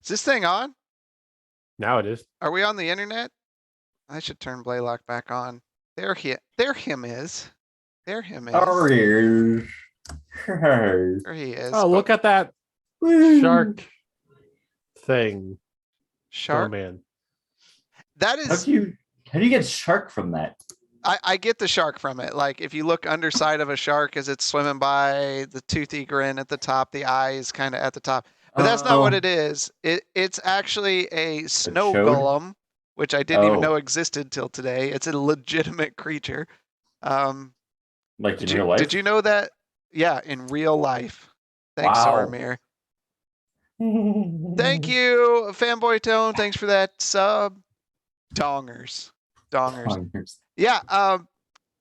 Is this thing on? Now it is. Are we on the internet? I should turn Blaylock back on. There him is. There him is. There he is. There he is. Oh, look at that shark thing. Shark? Snowman. That is... How do you get shark from that? I get the shark from it. Like, if you look underside of a shark as it's swimming by, the toothy grin at the top, the eyes kind of at the top. But that's not what it is. It's actually a snow golem, which I didn't even know existed till today. It's a legitimate creature. Like in real life? Did you know that? Yeah, in real life. Thanks, Soramir. Thank you, Fanboy Tone. Thanks for that sub. Dongers. Yeah,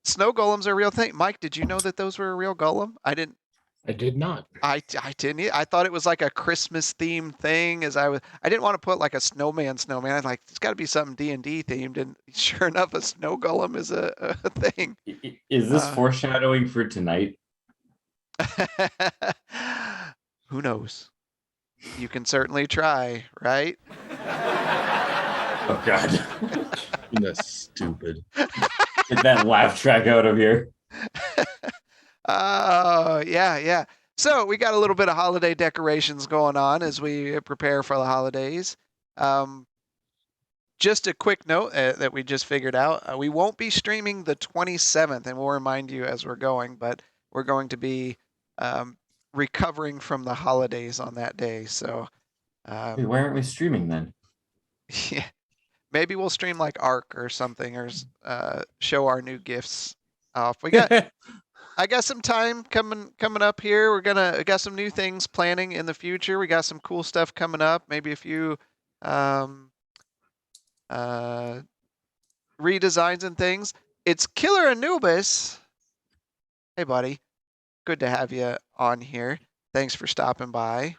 snow golems are a real thing. Mike, did you know that those were a real golem? I didn't. I did not. I didn't. I thought it was like a Christmas themed thing. I didn't want to put like a snowman. I'm like, it's got to be something D&D themed, and sure enough, a snow golem is a thing. Is this foreshadowing for tonight? Who knows? You can certainly try, right? Oh God. That's stupid. Get that laugh track out of here. Oh, yeah. So we got a little bit of holiday decorations going on as we prepare for the holidays. Just a quick note that we just figured out. We won't be streaming the 27th, and we'll remind you as we're going, but we're going to be recovering from the holidays on that day. So Wait, why aren't we streaming then? Yeah. Maybe we'll stream like Ark or something, or show our new gifts off. I got some time coming up here. We got some new things planning in the future. We got some cool stuff coming up. Maybe a few redesigns and things. It's Killer Anubis. Hey, buddy. Good to have you on here. Thanks for stopping by.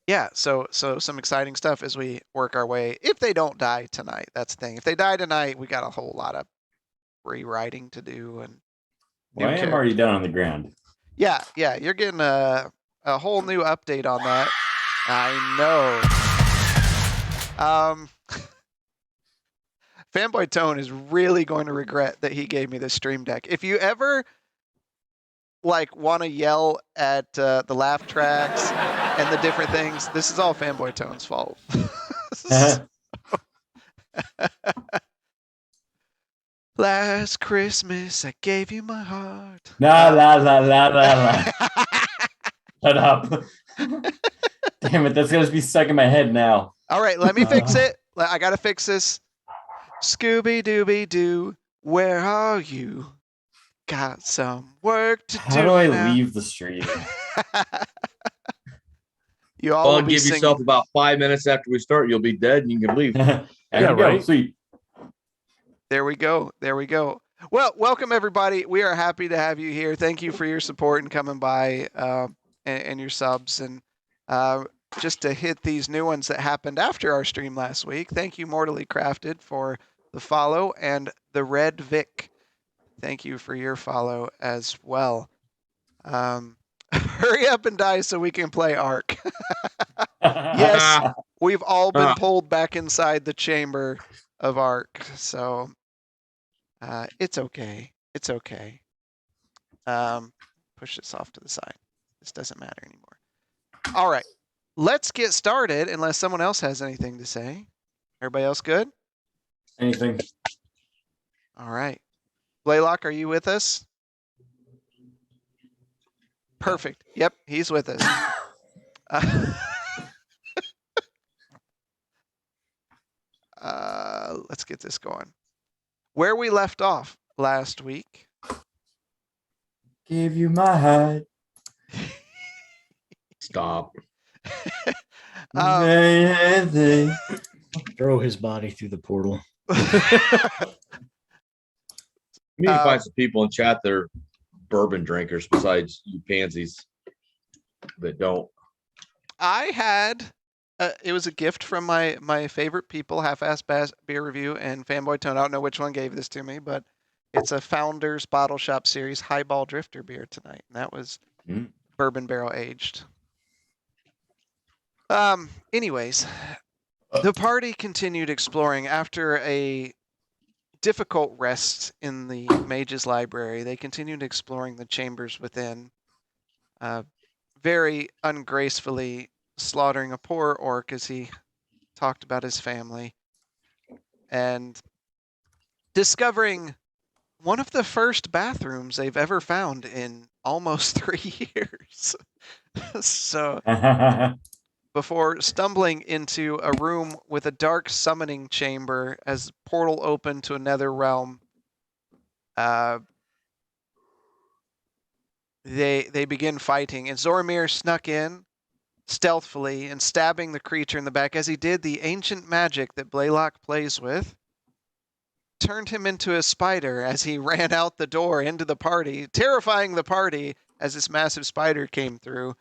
Yeah, so some exciting stuff as we work our way. If they don't die tonight, that's the thing. If they die tonight, we got a whole lot of rewriting to do. And well, I am already down on the ground. Yeah, you're getting a whole new update on that. I know. Fanboy Tone is really going to regret that he gave me this stream deck. If you ever want to yell at the laugh tracks and the different things, this is all Fanboy Tone's fault. Last Christmas, I gave you my heart. La. Shut up. Damn it, that's going to be stuck in my head now. All right, let me fix it. I got to fix this. Scooby-Dooby-Doo, where are you? Got some work to do. How do I leave the stream? You all will be give yourself about 5 minutes after we start. You'll be dead and you can leave. Yeah, right. Sweet. There we go. Well, welcome everybody. We are happy to have you here. Thank you for your support and coming by and your subs. And just to hit these new ones that happened after our stream last week. Thank you, Mortally Crafted, for the follow, and the Red Vic. Thank you for your follow as well. Hurry up and die so we can play Ark. Yes, we've all been pulled back inside the chamber of Ark, so it's okay. It's okay. Push this off to the side. This doesn't matter anymore. All right, let's get started unless someone else has anything to say. Everybody else good? Anything? All right. Blaylock, are you with us? Perfect. Yep, he's with us. Let's get this going. Where we left off last week. Give you my heart. Stop. Throw his body through the portal. We need to find some people in chat that are bourbon drinkers besides you pansies that don't. I had it was a gift from my favorite people, Half-Ass Beer Review and Fanboy Tone. I don't know which one gave this to me, but it's a Founders Bottle Shop Series Highball Drifter beer tonight, and that was bourbon barrel aged. Anyways, the party continued exploring after a difficult rest in the mage's library. They continued exploring the chambers within, very ungracefully slaughtering a poor orc as he talked about his family, and discovering one of the first bathrooms they've ever found in almost 3 years. So before stumbling into a room with a dark summoning chamber as portal opened to another realm, they begin fighting, and Zoromir snuck in stealthily and stabbing the creature in the back. As he did, the ancient magic that Blaylock plays with turned him into a spider as he ran out the door into the party, terrifying the party as this massive spider came through.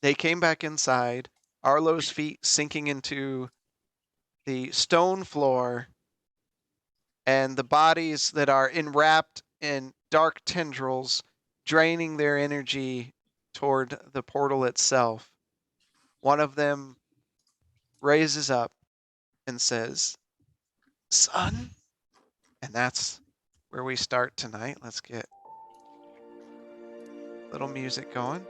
They came back inside, Arlo's feet sinking into the stone floor, and the bodies that are enwrapped in dark tendrils draining their energy toward the portal itself. One of them raises up and says, "Son?" And that's where we start tonight. Let's get a little music going.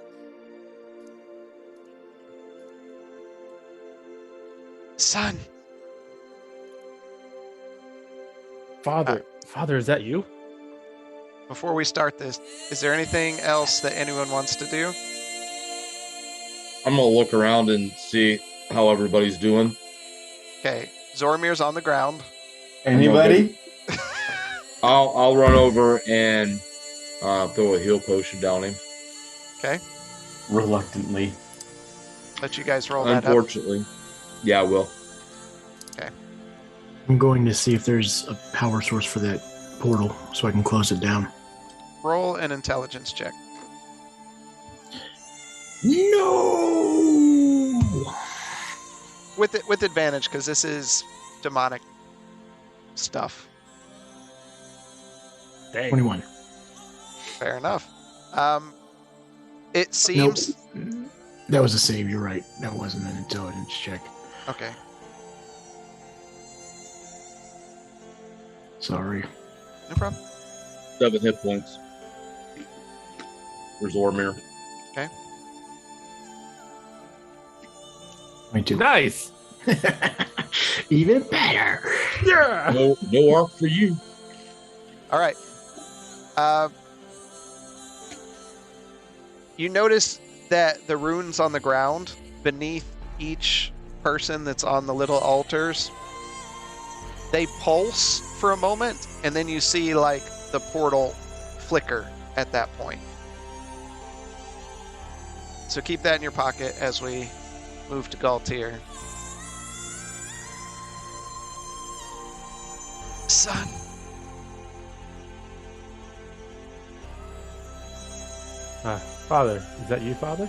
Son. Father, is that you? Before we start this, is there anything else that anyone wants to do? I'm gonna look around and see how everybody's doing. Okay, Zoromir's on the ground. Anybody? I'll run over and throw a heal potion down him. Okay, Reluctantly. let you guys roll that up. Unfortunately, yeah, I will. I'm going to see if there's a power source for that portal so I can close it down. Roll an intelligence check. No! With advantage, because this is demonic stuff. Dang. 21. Fair enough. It seems... Nope. That was a save, you're right. That wasn't an intelligence check. Okay. Sorry. No problem. 7 hit points. There's Ormir. Me too. Nice. Even better. Yeah. No arc for you. All right. You notice that the runes on the ground beneath each person that's on the little altars, they pulse for a moment, and then you see like the portal flicker at that point. So keep that in your pocket as we move to Gaultier. Son. Father, is that you, Father?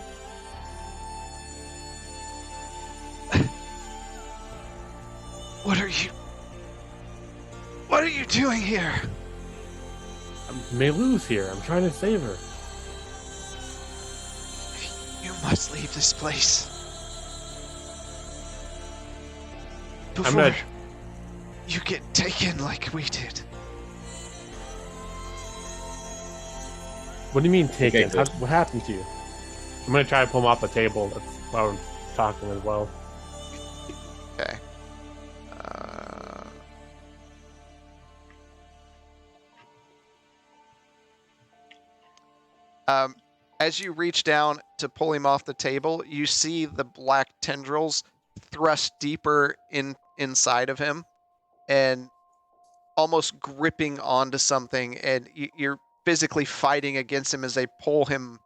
What are you doing here? Melu's here. I'm trying to save her. You must leave this place. Before I'm not. you get taken like we did. What do you mean taken? Okay, good. What happened to you? I'm gonna try to pull him off the table. That's while I'm talking as well. Okay. As you reach down to pull him off the table, you see the black tendrils thrust deeper inside of him and almost gripping onto something, and you're physically fighting against him as they pull him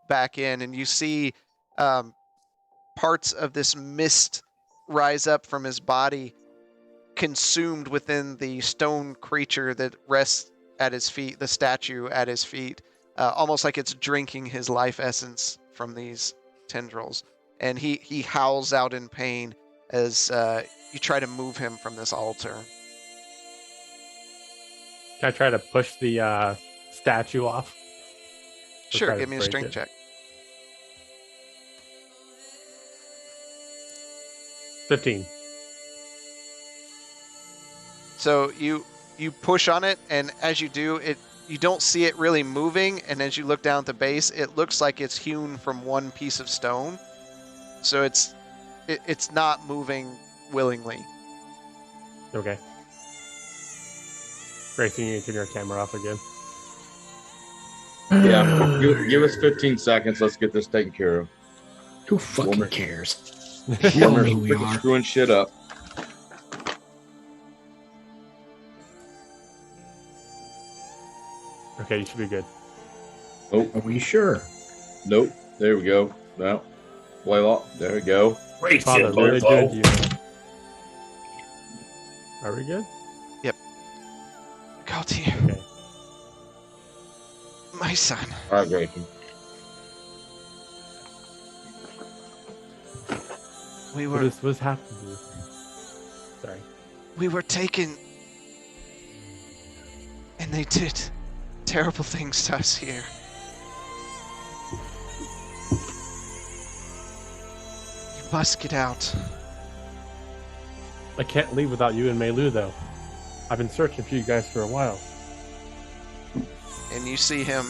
back in, and you see parts of this mist rise up from his body, consumed within the stone creature that rests at his feet, the statue at his feet, almost like it's drinking his life essence from these tendrils. And he howls out in pain as you try to move him from this altar. Can I try to push the statue off? Sure, try to give me a break strength it. check. 15. So you push on it, and as you do, you don't see it really moving, and as you look down at the base, it looks like it's hewn from one piece of stone. So it's not moving willingly. Okay. Grayson, you need to turn your camera off again. Yeah, give us 15 seconds. Let's get this taken care of. Who fucking Woman. cares? We all know Warner's who we freaking are. screwing shit up. Okay, you should be good. Oh, Are we sure? nope. There we go. No. Blaylock. There we go. Great Father, shit, really Lobo. good. You. Are we good? Gaultier, Okay. my son. All right, Grayson. What's happening to you? Sorry. We were taken, and they did terrible things to us here. You must get out. I can't leave without you and Meilu, though. I've been searching for you guys for a while. And you see him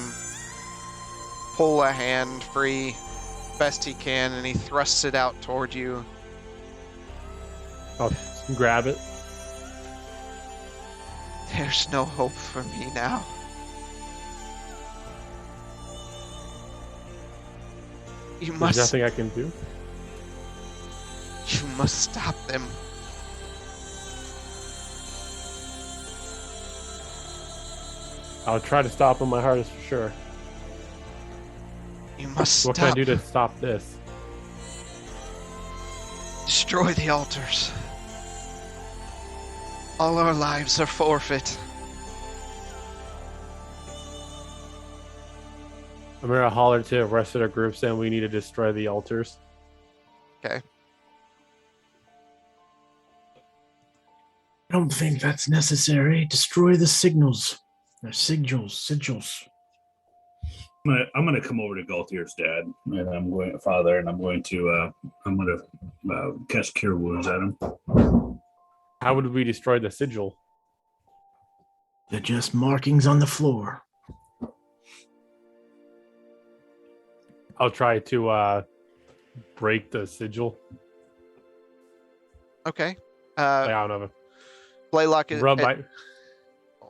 pull a hand free best he can, and he thrusts it out toward you. I'll grab it. There's no hope for me now. You There's must nothing I can do. stop them. I'll try to stop him my hardest for sure. You must What can I stop. do to stop this? Destroy the altars. All our lives are forfeit. I'm gonna holler to the rest of the group saying we need to destroy the altars. Okay. I don't think that's necessary. Destroy the signals. The sigils. I'm gonna come over to Gaultier's dad, and I'm going to cast Cure Wounds at him. How would we destroy the sigil? They're just markings on the floor. I'll try to break the sigil. Okay. I don't know. Blaylock is. Rub my.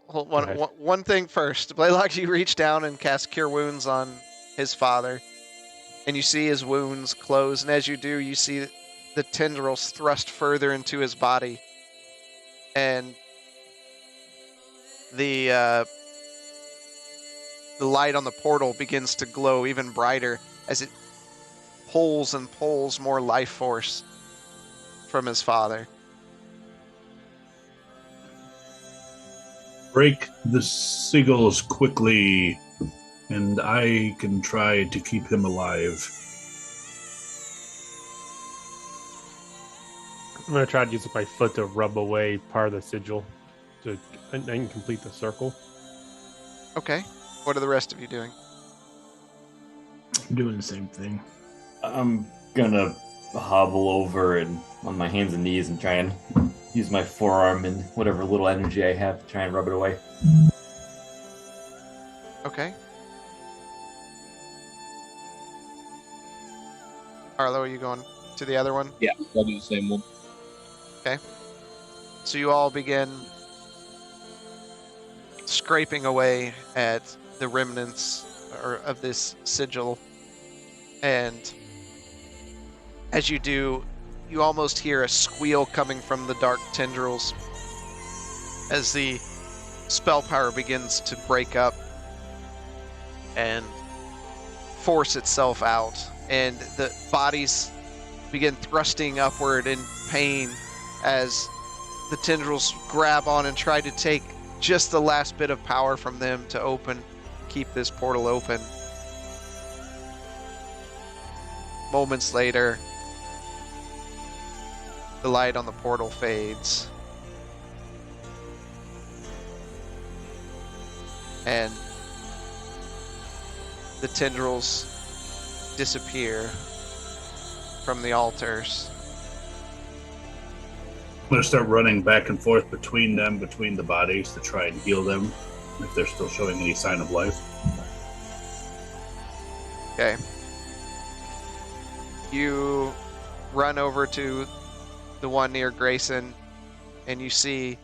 Hold Go ahead. one thing first. Blaylock, you reach down and cast Cure Wounds on his father, and you see his wounds close. And as you do, you see the tendrils thrust further into his body, and the light on the portal begins to glow even brighter as it pulls and pulls more life force from his father. Break the seagulls quickly, and I can try to keep him alive. I'm gonna try to use my foot to rub away part of the sigil and then complete the circle. Okay. What are the rest of you doing? I'm doing the same thing. I'm gonna hobble over and on my hands and knees and try and use my forearm and whatever little energy I have to try and rub it away. Okay. Arlo, are you going to the other one? Yeah, I'll do the same one. So you all begin scraping away at the remnants of this sigil, and as you do, you almost hear a squeal coming from the dark tendrils as the spell power begins to break up and force itself out, and the bodies begin thrusting upward in pain as the tendrils grab on and try to take just the last bit of power from them to keep this portal open. Moments later, the light on the portal fades, and the tendrils disappear from the altars, I'm going to start running back and forth between them, between the bodies, to try and heal them if they're still showing any sign of life. Okay. You run over to the one near Grayson, and you see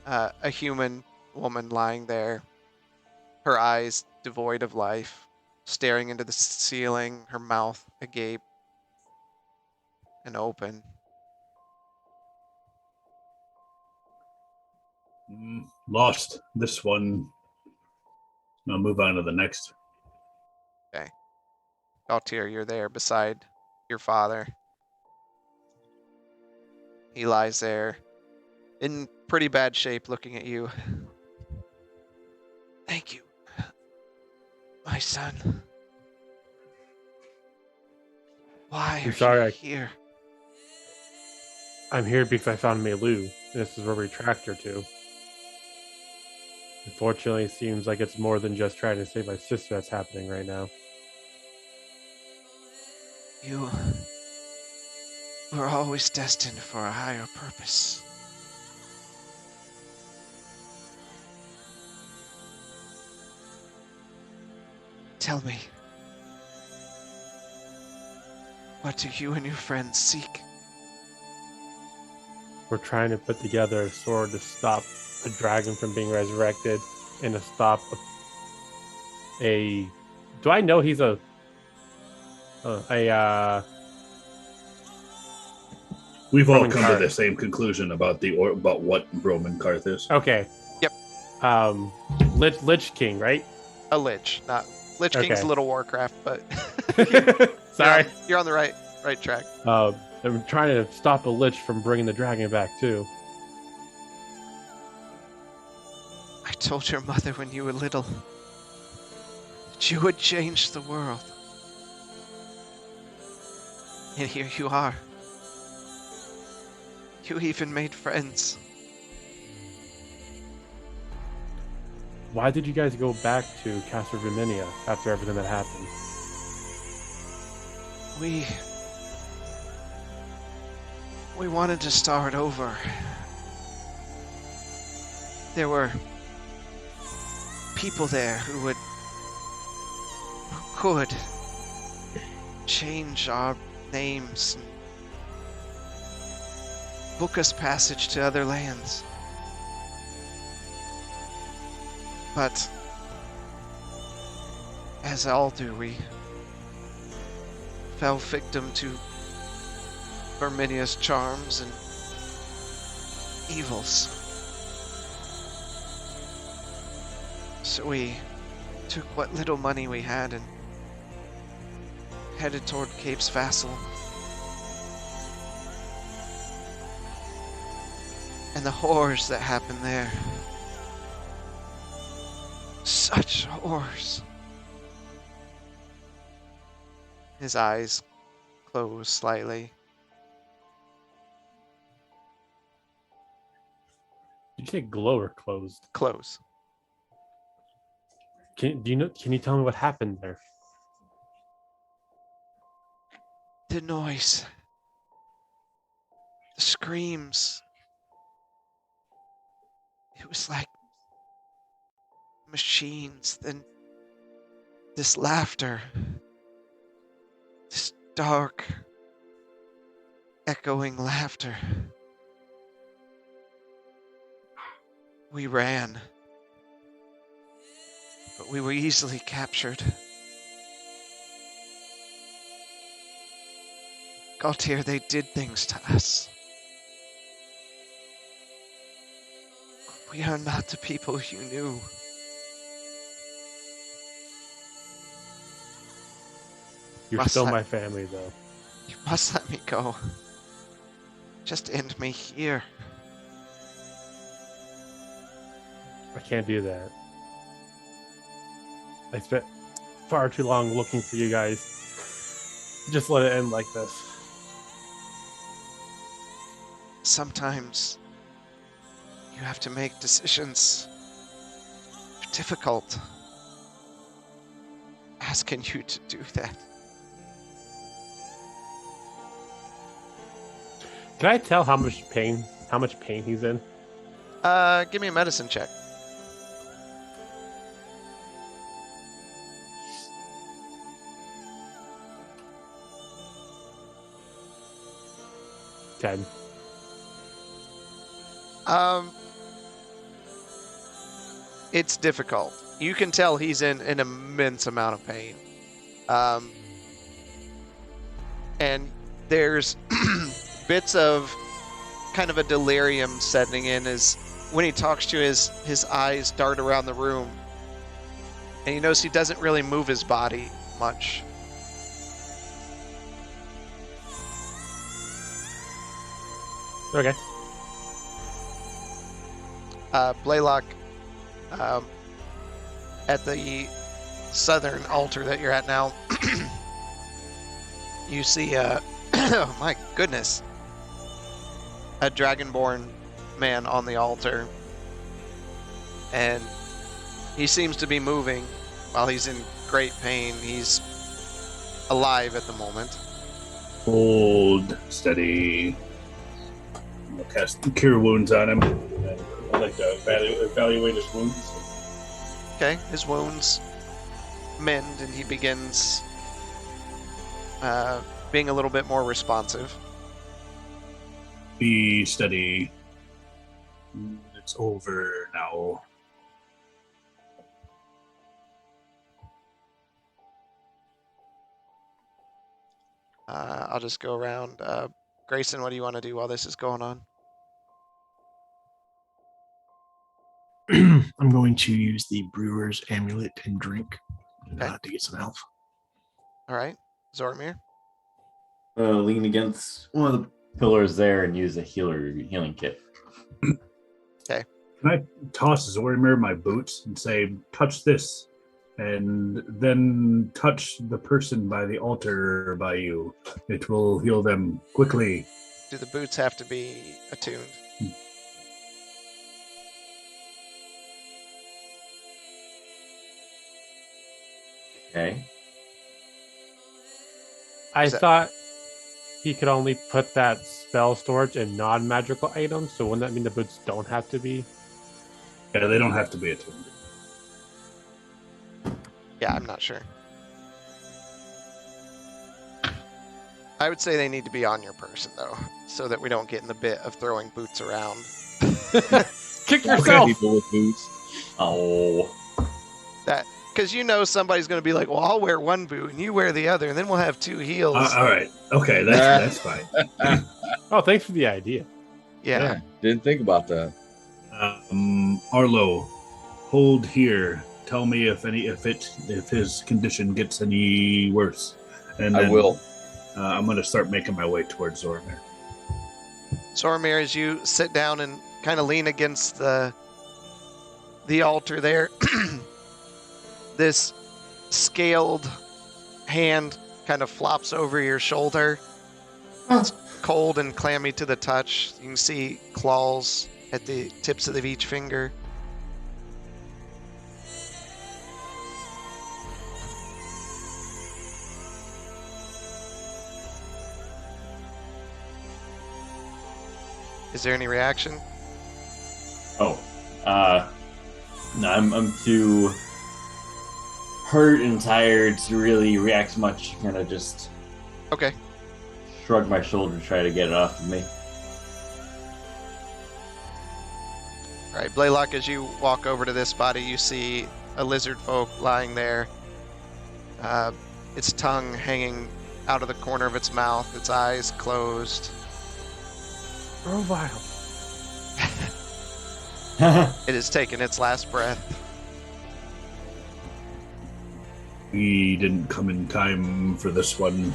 a human woman lying there, her eyes devoid of life, staring into the ceiling, her mouth agape and open. Lost this one. I'll move on to the next. Okay. Gaultier, you're there beside your father. He lies there in pretty bad shape looking at you. Thank you, my son. Why I'm are sorry, you here? I'm here because I found Melu. This is where we tracked her to. Unfortunately, it seems like it's more than just trying to save my sister that's happening right now. You were always destined for a higher purpose. Tell me, what do you and your friends seek? We're trying to put together a sword to stop a dragon from being resurrected and to stop a do I know he's a We've all Roman come Karth. to the same conclusion about about what Roman Karth is. Okay. Yep. Lich King, right? A Lich, not Lich King's Okay. a little Warcraft, but Sorry. you're on the right track. I'm trying to stop a lich from bringing the dragon back too. I told your mother when you were little that you would change the world. And here you are. You even made friends. Why did you guys go back to Castle Viminia after everything that happened? We wanted to start over. There were people there who could change our names and book us passage to other lands. But as all do, we fell victim to Verminia's charms and evils. So we took what little money we had and headed toward Cape's Vassal. And the horrors that happened there. Such horrors. His eyes close slightly. Did you say glow or closed? Close. Can you tell me what happened there? The noise. The screams. It was like machines, then this laughter. This dark, echoing laughter. We ran, but we were easily captured. Gaultier, they did things to us. We are not the people you knew. You're Must still I- my family, though. You must let me go. Just end me here. I can't do that. I spent far too long looking for you guys. Just let it end like this. Sometimes you have to make decisions. They're difficult. Asking you to do that. Can I tell how much pain he's in? Give me a medicine check. Ted. It's difficult. You can tell he's in an immense amount of pain. And there's bits of kind of a delirium setting in as when he talks to his eyes dart around the room. And he knows he doesn't really move his body much. Okay. Blaylock, at the southern altar that you're at now, you see oh my goodness, a dragonborn man on the altar, and he seems to be moving while he's in great pain. He's alive at the moment. Hold steady. I'll cast Cure Wounds on him. And I'd like to evaluate his wounds. Okay, his wounds mend, and he begins being a little bit more responsive. Be steady. It's over now. I'll just go around. Grayson, what do you want to do while this is going on? I'm going to use the brewer's amulet and drink to get some health. All right, Zormir. Lean against one of the pillars there and use a healing kit. Can I toss Zorimir my boots and say, touch this, and then touch the person by the altar by you? It will heal them quickly. Do the boots have to be attuned? Okay. I thought he could only put that spell storage in non-magical items, so wouldn't that mean the boots don't have to be? Yeah, they don't have to be attuned. Yeah, I'm not sure. I would say they need to be on your person, though, so that we don't get in the bit of throwing boots around. Kick yourself! People with boots. Oh. Because you know somebody's going to be like, well, I'll wear one boot and you wear the other, and then we'll have two heels. All right. Okay, that's fine. Oh, thanks for the idea. Yeah. Didn't think about that. Arlo, hold here. Tell me if his condition gets any worse. And I then, will. I'm going to start making my way towards Zorimir. Zormir, as you sit down and kind of lean against the altar there, this scaled hand kind of flops over your shoulder. It's cold and clammy to the touch. You can see claws at the tips of each finger. Is there any reaction? Oh. No, I'm too hurt and tired to really react much. Kind of just Okay. shrug my shoulder, try to get it off of me. All right, Blaylock, as you walk over to this body, you see a lizard folk lying there. Its tongue hanging out of the corner of its mouth, its eyes closed. Profile. It has taken its last breath. We didn't come in time for this one.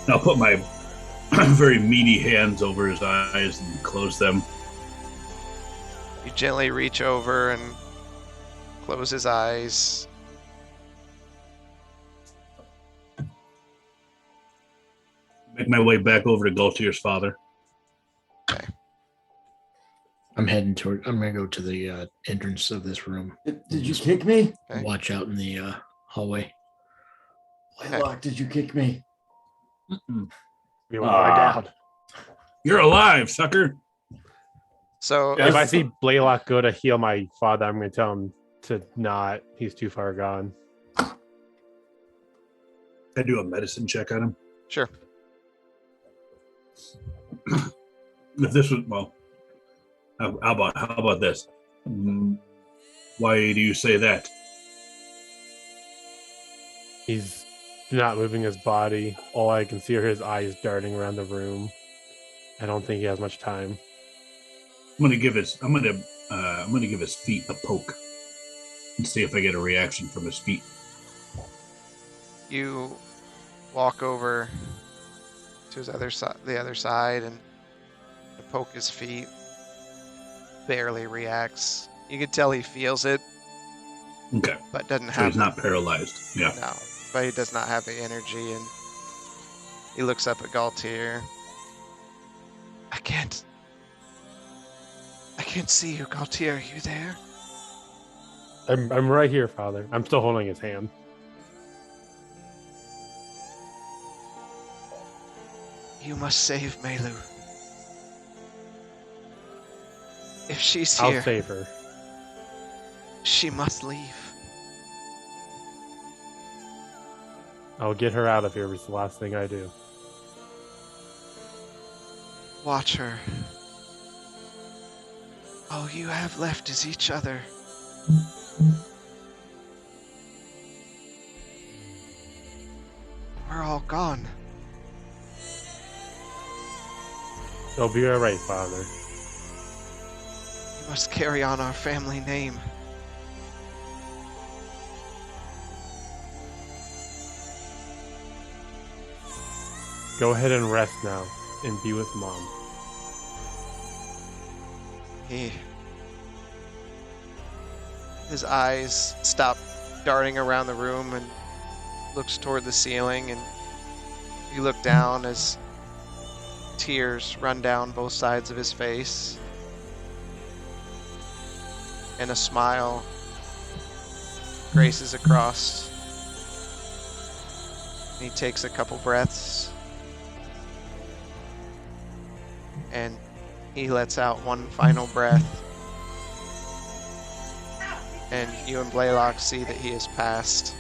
I'll put my very meaty hands over his eyes and close them. You gently reach over and close his eyes. Make my way back over to Gaultier's father. Okay. I'm heading toward. I'm gonna go to the entrance of this room. Did you kick me? Okay. Watch out in the hallway. Blaylock, did you kick me? You want to lie down. You're alive, sucker. So If I see Blaylock go to heal my father, I'm going to tell him to not. He's too far gone. I do a medicine check on him. sure. If this was how about this? Why do you say that? He's not moving his body. All I can see are his eyes darting around the room. I don't think he has much time. I'm gonna give his feet a poke and see if I get a reaction from his feet. You walk over to his the other side, and poke his feet. Barely reacts. You can tell he feels it, Okay, but doesn't so have. he's not paralyzed. Yeah. No, but he does not have the energy, and he looks up at Gaultier. I can't see you, Gaultier. Are you there? I'm right here, Father. I'm still holding his hand. You must save Melu. If she's I'll here, save her. she must leave. I'll get her out of here. It's the last thing I do. Watch her. All you have left is each other. We're all gone. It'll be all right, Father. You must carry on our family name. Go ahead and rest now and be with Mom. His eyes stop darting around the room and looks toward the ceiling, and you look down as tears run down both sides of his face, and a smile graces across. He takes a couple breaths, and he lets out one final breath. And you and Blaylock see that he has passed.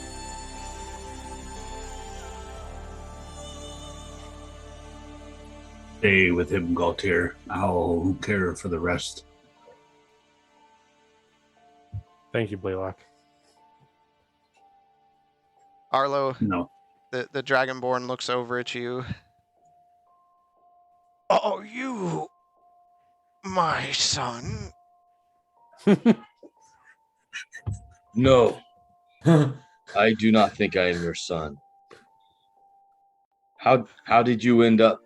Stay with him, Gaultier. I'll care for the rest. Thank you, Blaylock. Arlo, No. the Dragonborn, looks over at you. Are you my son? No, I do not think I am your son. How did you end up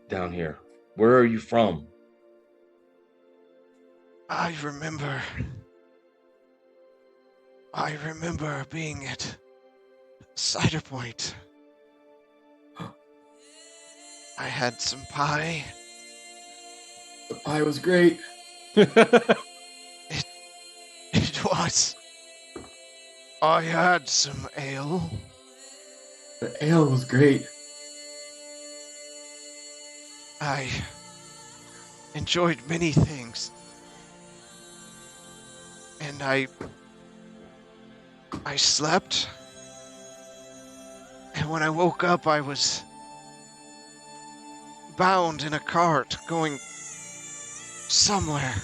down here? Where are you from? I remember being at Cider Point. I had some pie. The pie was great. It was. I had some ale. The ale was great. I enjoyed many things. And I slept. And when I woke up, I was bound in a cart going somewhere.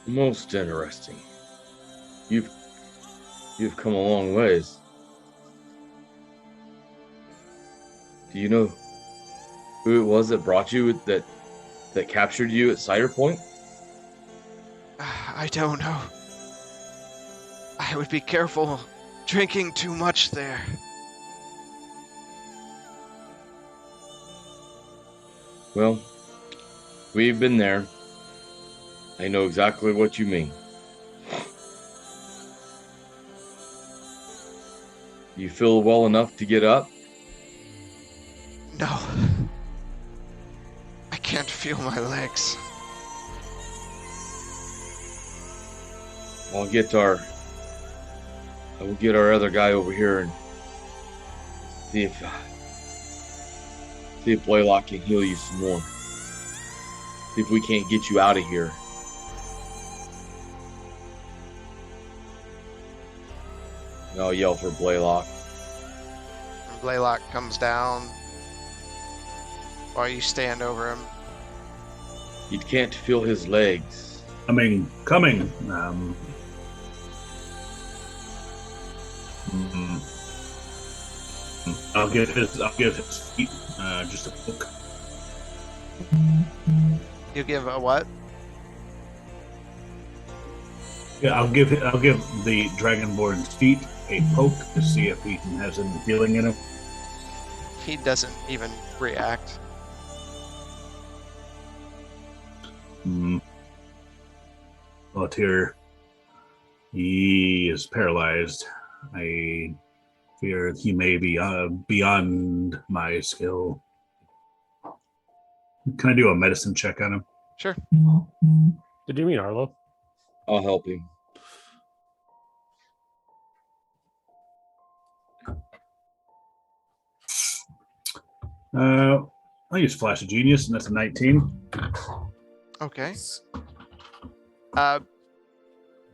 Most interesting. You've come a long ways. Do you know who it was that brought you that captured you at Cider Point? I don't know. I would be careful drinking too much there. Well, we've been there. I know exactly what you mean. You feel well enough to get up? No. I can't feel my legs. I will get our other guy over here and See if Blaylock can heal you some more. See if we can't get you out of here. And I'll yell for Blaylock. And Blaylock comes down while you stand over him. You can't feel his legs. Coming. I'll give his feet just a poke. You give a what? Yeah, I'll give the Dragonborn's feet a poke to see if he has any healing in him. He doesn't even react. Gaultier, he is paralyzed. I fear he may be beyond my skill. Can I do a medicine check on him? Sure. Did you mean Arlo? I'll help him. I'll use Flash of Genius, and that's a 19. Okay.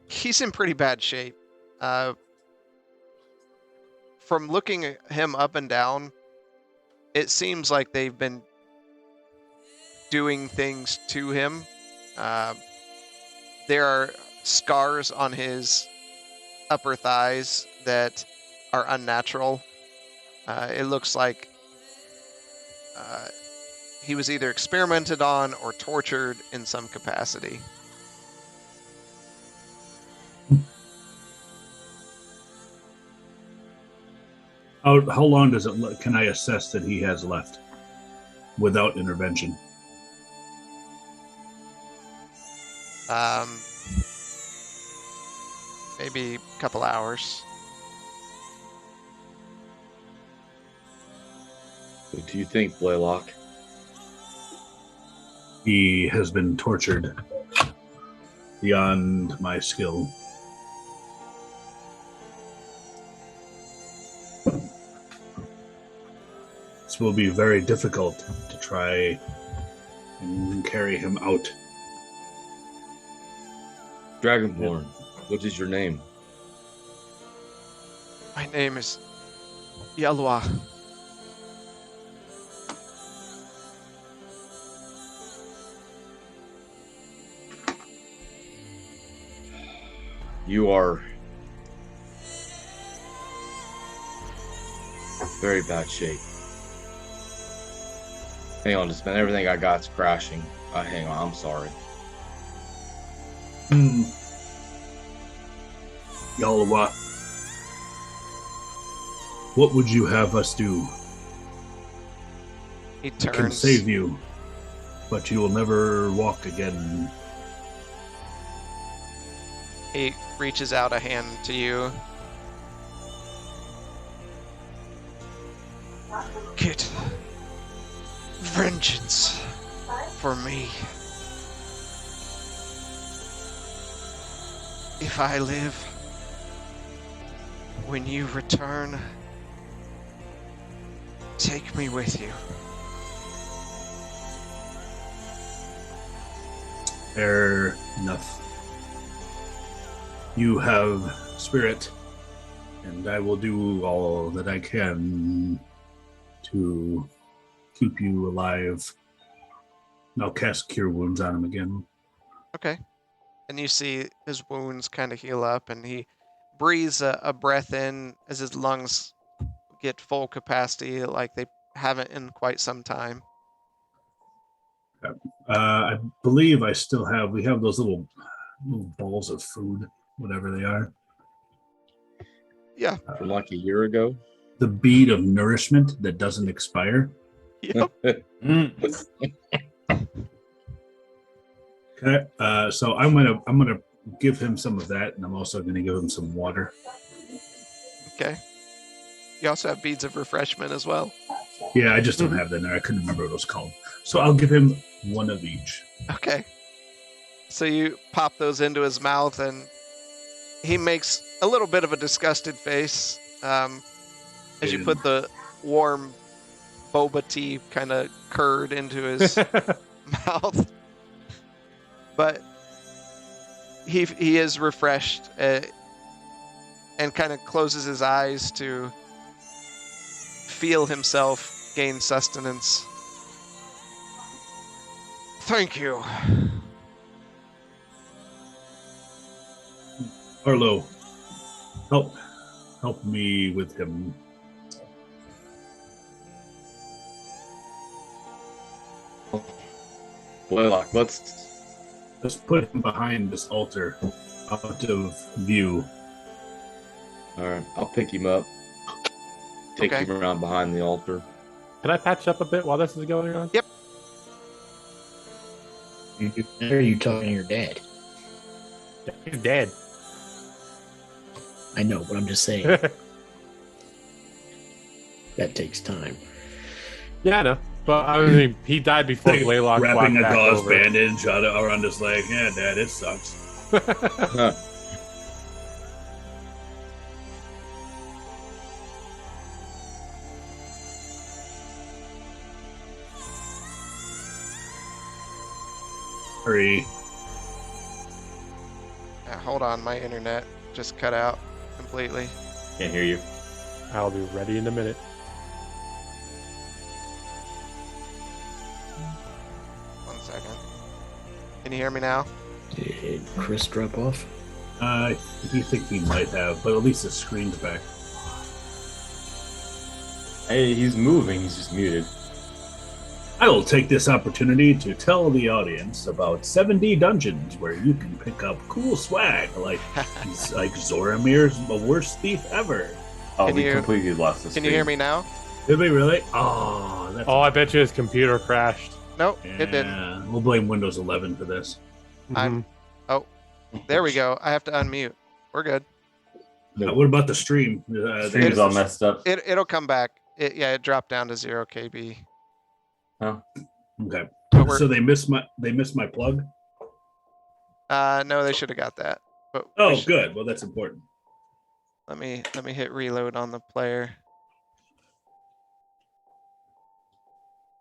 He's in pretty bad shape. From looking at him up and down, it seems like they've been doing things to him. There are scars on his upper thighs that are unnatural. It looks like he was either experimented on or tortured in some capacity. How long does it? Can I assess that he has left without intervention? Maybe a couple hours. What do you think, Blaylock? He has been tortured beyond my skill. This will be very difficult to try and carry him out. Dragonborn, what is your name? My name is Yalwa. You are very bad shape. Hang on, just man, everything I got's crashing. Hang on, I'm sorry. Yalwa, what would you have us do? He I can turns. save you, but you will never walk again. He reaches out a hand to you. Get vengeance for me. If I live, when you return, take me with you. Fair enough. You have spirit, and I will do all that I can to keep you alive. And I'll cast Cure Wounds on him again. Okay. And you see his wounds kind of heal up, and he breathes a breath in as his lungs get full capacity like they haven't in quite some time. I believe we have those little balls of food, whatever they are. Yeah. From like a year ago? The bead of nourishment that doesn't expire. Yep. Okay, so I'm gonna give him some of that, and I'm also gonna give him some water. Okay. You also have beads of refreshment as well. Yeah, I just don't have that in there. I couldn't remember what it was called. So I'll give him one of each. Okay. So you pop those into his mouth, and he makes a little bit of a disgusted face as you put the warm boba tea kind of curd into his mouth. But he is refreshed and kind of closes his eyes to feel himself gain sustenance. Thank you. Arlo, help me with him. Blaylock, let's put him behind this altar, out of view. all right. I'll pick him up. Take Okay. him around behind the altar. Can I patch up a bit while this is going on? Yep. Are you talking to your dad? He's dead. I know, but I'm just saying that takes time. Yeah, I know. But I mean, he died before Blaylock Wrapping a walked back gauze over. bandage around his leg. Yeah, Dad, it sucks. Huh. Hurry. Hold on, my internet just cut out completely. Can't hear you. I'll be ready in a minute. One second. Can you hear me now? Did Chris drop off? I think he might have, but at least the screen's back. Hey, he's moving. He's just muted. I will take this opportunity to tell the audience about 7D dungeons where you can pick up cool swag like Zoramir's the worst thief ever. Oh, Can we you- completely lost the Can screen. you hear me now? Did we really? Oh, that's Oh, I bet you his computer crashed. Nope, it didn't. yeah. We'll blame Windows 11 for this. I'm- There we go. I have to unmute. We're good. What about the stream? Stream's all messed up. It'll come back. It dropped down to 0 KB. Okay. But we're, So they missed my plug. no, they should have got that. But we Oh, should- good. Well, that's important. Let me hit reload on the player.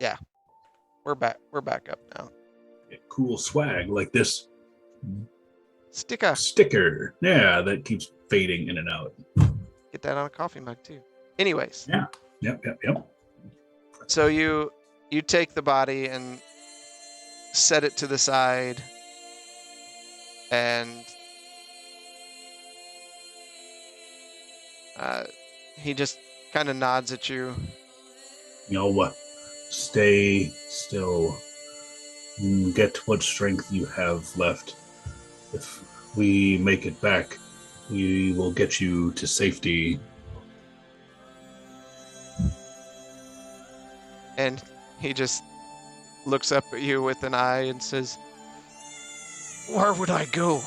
Yeah, we're back. We're back up now. Cool swag like this Sticker. sticker. Yeah, that keeps fading in and out. Get that on a coffee mug too. Anyways, Yep. so you take the body and set it to the side, and he just kind of nods at you. Stay still. Get what strength you have left. If we make it back, we will get you to safety. And he just looks up at you with an eye and says, "Where would I go?"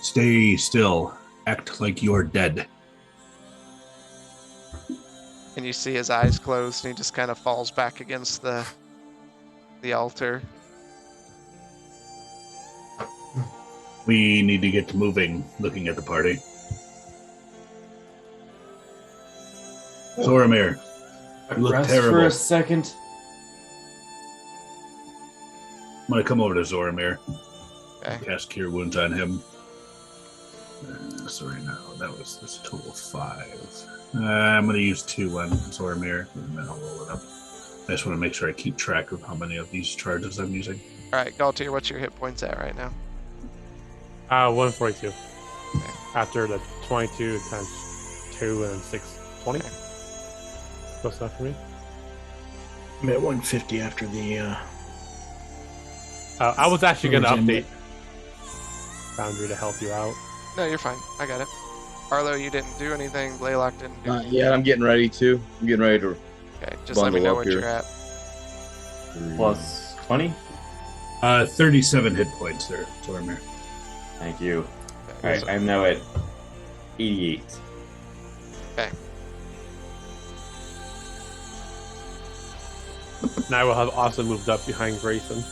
Stay still. Act like you're dead. And you see his eyes closed, and he just kind of falls back against the altar. We need to get moving, looking at the party. Zoramir, you look Rest terrible. for a second. I'm going to come over to Zoramir. Okay. Cast Cure Wounds on him. Sorry, no, that's a total of 5. I'm going to use 2 on Zoramir, and then I'll roll it up. I just want to make sure I keep track of how many of these charges I'm using. All right, Gaultier, what's your hit points at right now? 142. After the 22 times 2 and 6, 20. Okay. What's that for me? I'm at 150 after the. I was actually going to Where's update Emmett? Boundary to help you out. No, you're fine. I got it. Arlo, you didn't do anything. Blaylock didn't do anything. Yeah, I'm getting ready to. I'm getting ready to. Okay, just let me bundle know up what here. you're at. Plus 20. 37 hit points there, Zoramir. Thank you. Okay, All right, so- I'm now at 88. And I will have also moved up behind Grayson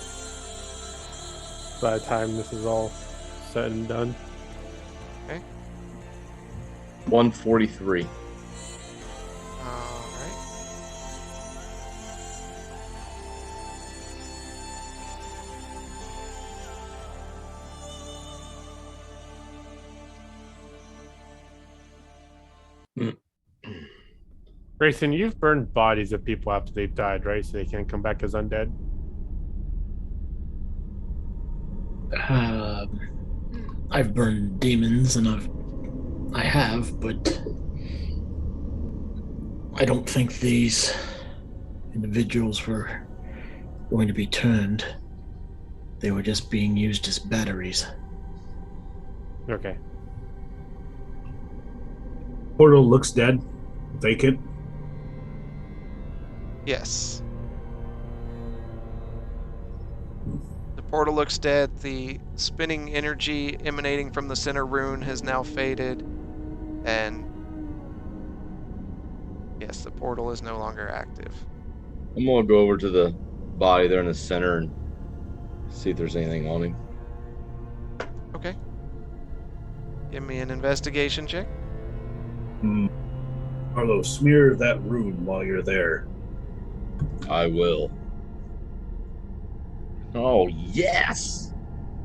by the time this is all said and done. 143. All right. Grayson, you've burned bodies of people after they've died, right? So they can't come back as undead. I've burned demons, and I have, but I don't think these individuals were going to be turned. They were just being used as batteries. Okay. Portal looks dead, vacant. Yes. The portal looks dead. The spinning energy emanating from the center rune has now faded. And yes, the portal is no longer active. I'm gonna go over to the body there in the center and see if there's anything on him. Okay. Give me an investigation check. Arlo, smear that rune while you're there. I will. Oh yes,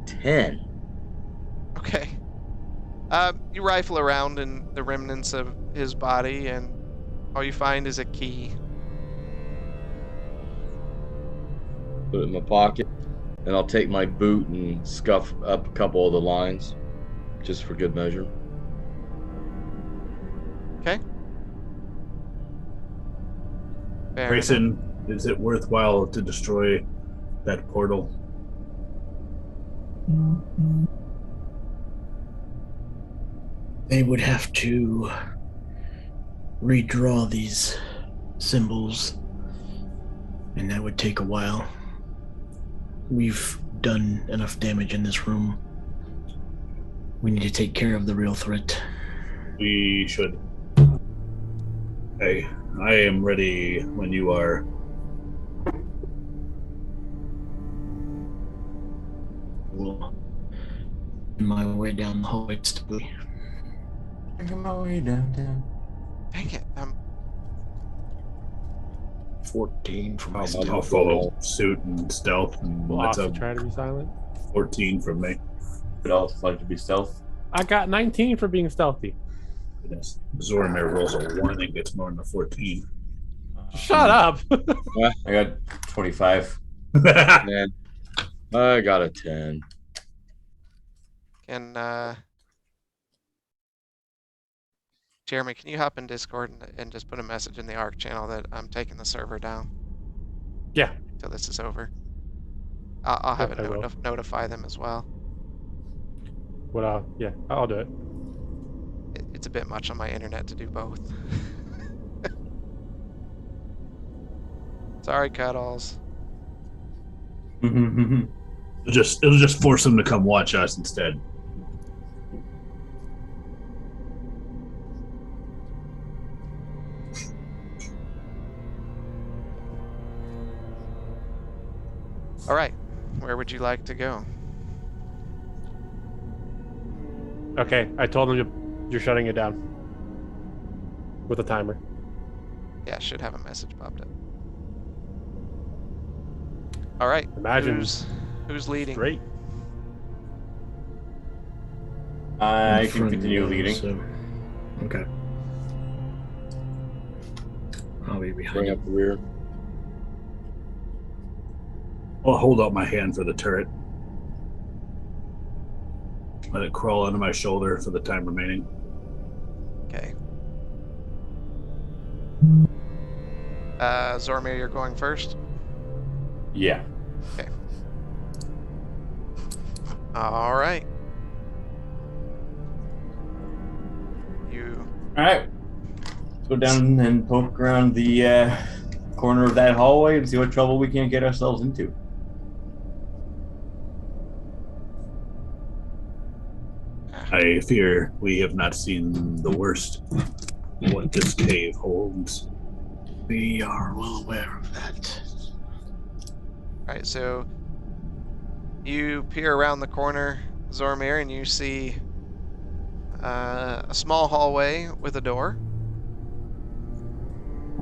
10. Okay. You rifle around in the remnants of his body, and all you find is a key. Put it in my pocket, and I'll take my boot and scuff up a couple of the lines, just for good measure. Okay. Fair enough. Grayson, is it worthwhile to destroy that portal? They would have to redraw these symbols, and that would take a while. We've done enough damage in this room. We need to take care of the real threat. We should. Hey, I am ready when you are. Well, my way down the hallway still. Making my way downtown. Dang it. 14 for my I'll stealth. follow suit and stealth, and We'll that's also a try to be silent. 14 from me. Would also like to be stealth. I got 19 for being stealthy. Goodness. Zoramir rolls a 1 and gets more than a 14. Shut up. I got 25. And I got a 10. Can, Jeremy, can you hop in Discord and just put a message in the ARC channel that I'm taking the server down Yeah. till this is over? I'll have Yep, I it will. notify them as well. Yeah, I'll do it. It's a bit much on my internet to do both. Sorry, Cuddles. It'll just force them to come watch us instead. All right, where would you like to go? Okay, I told them you're shutting it down with a timer. Yeah, should have a message popped up. All right, Imagine who's leading? Great. I In can front continue of leading. so- Okay. I'll be behind Bring you. up the rear. I'll hold out my hand for the turret. Let it crawl under my shoulder for the time remaining. Okay. Zormir, you're going first. Yeah. All right. You. All right. Let's go down and poke around the corner of that hallway and see what trouble we can get ourselves into. I fear we have not seen the worst of what this cave holds. We are well aware of that. All right, so you peer around the corner, Zormir, and you see a small hallway with a door.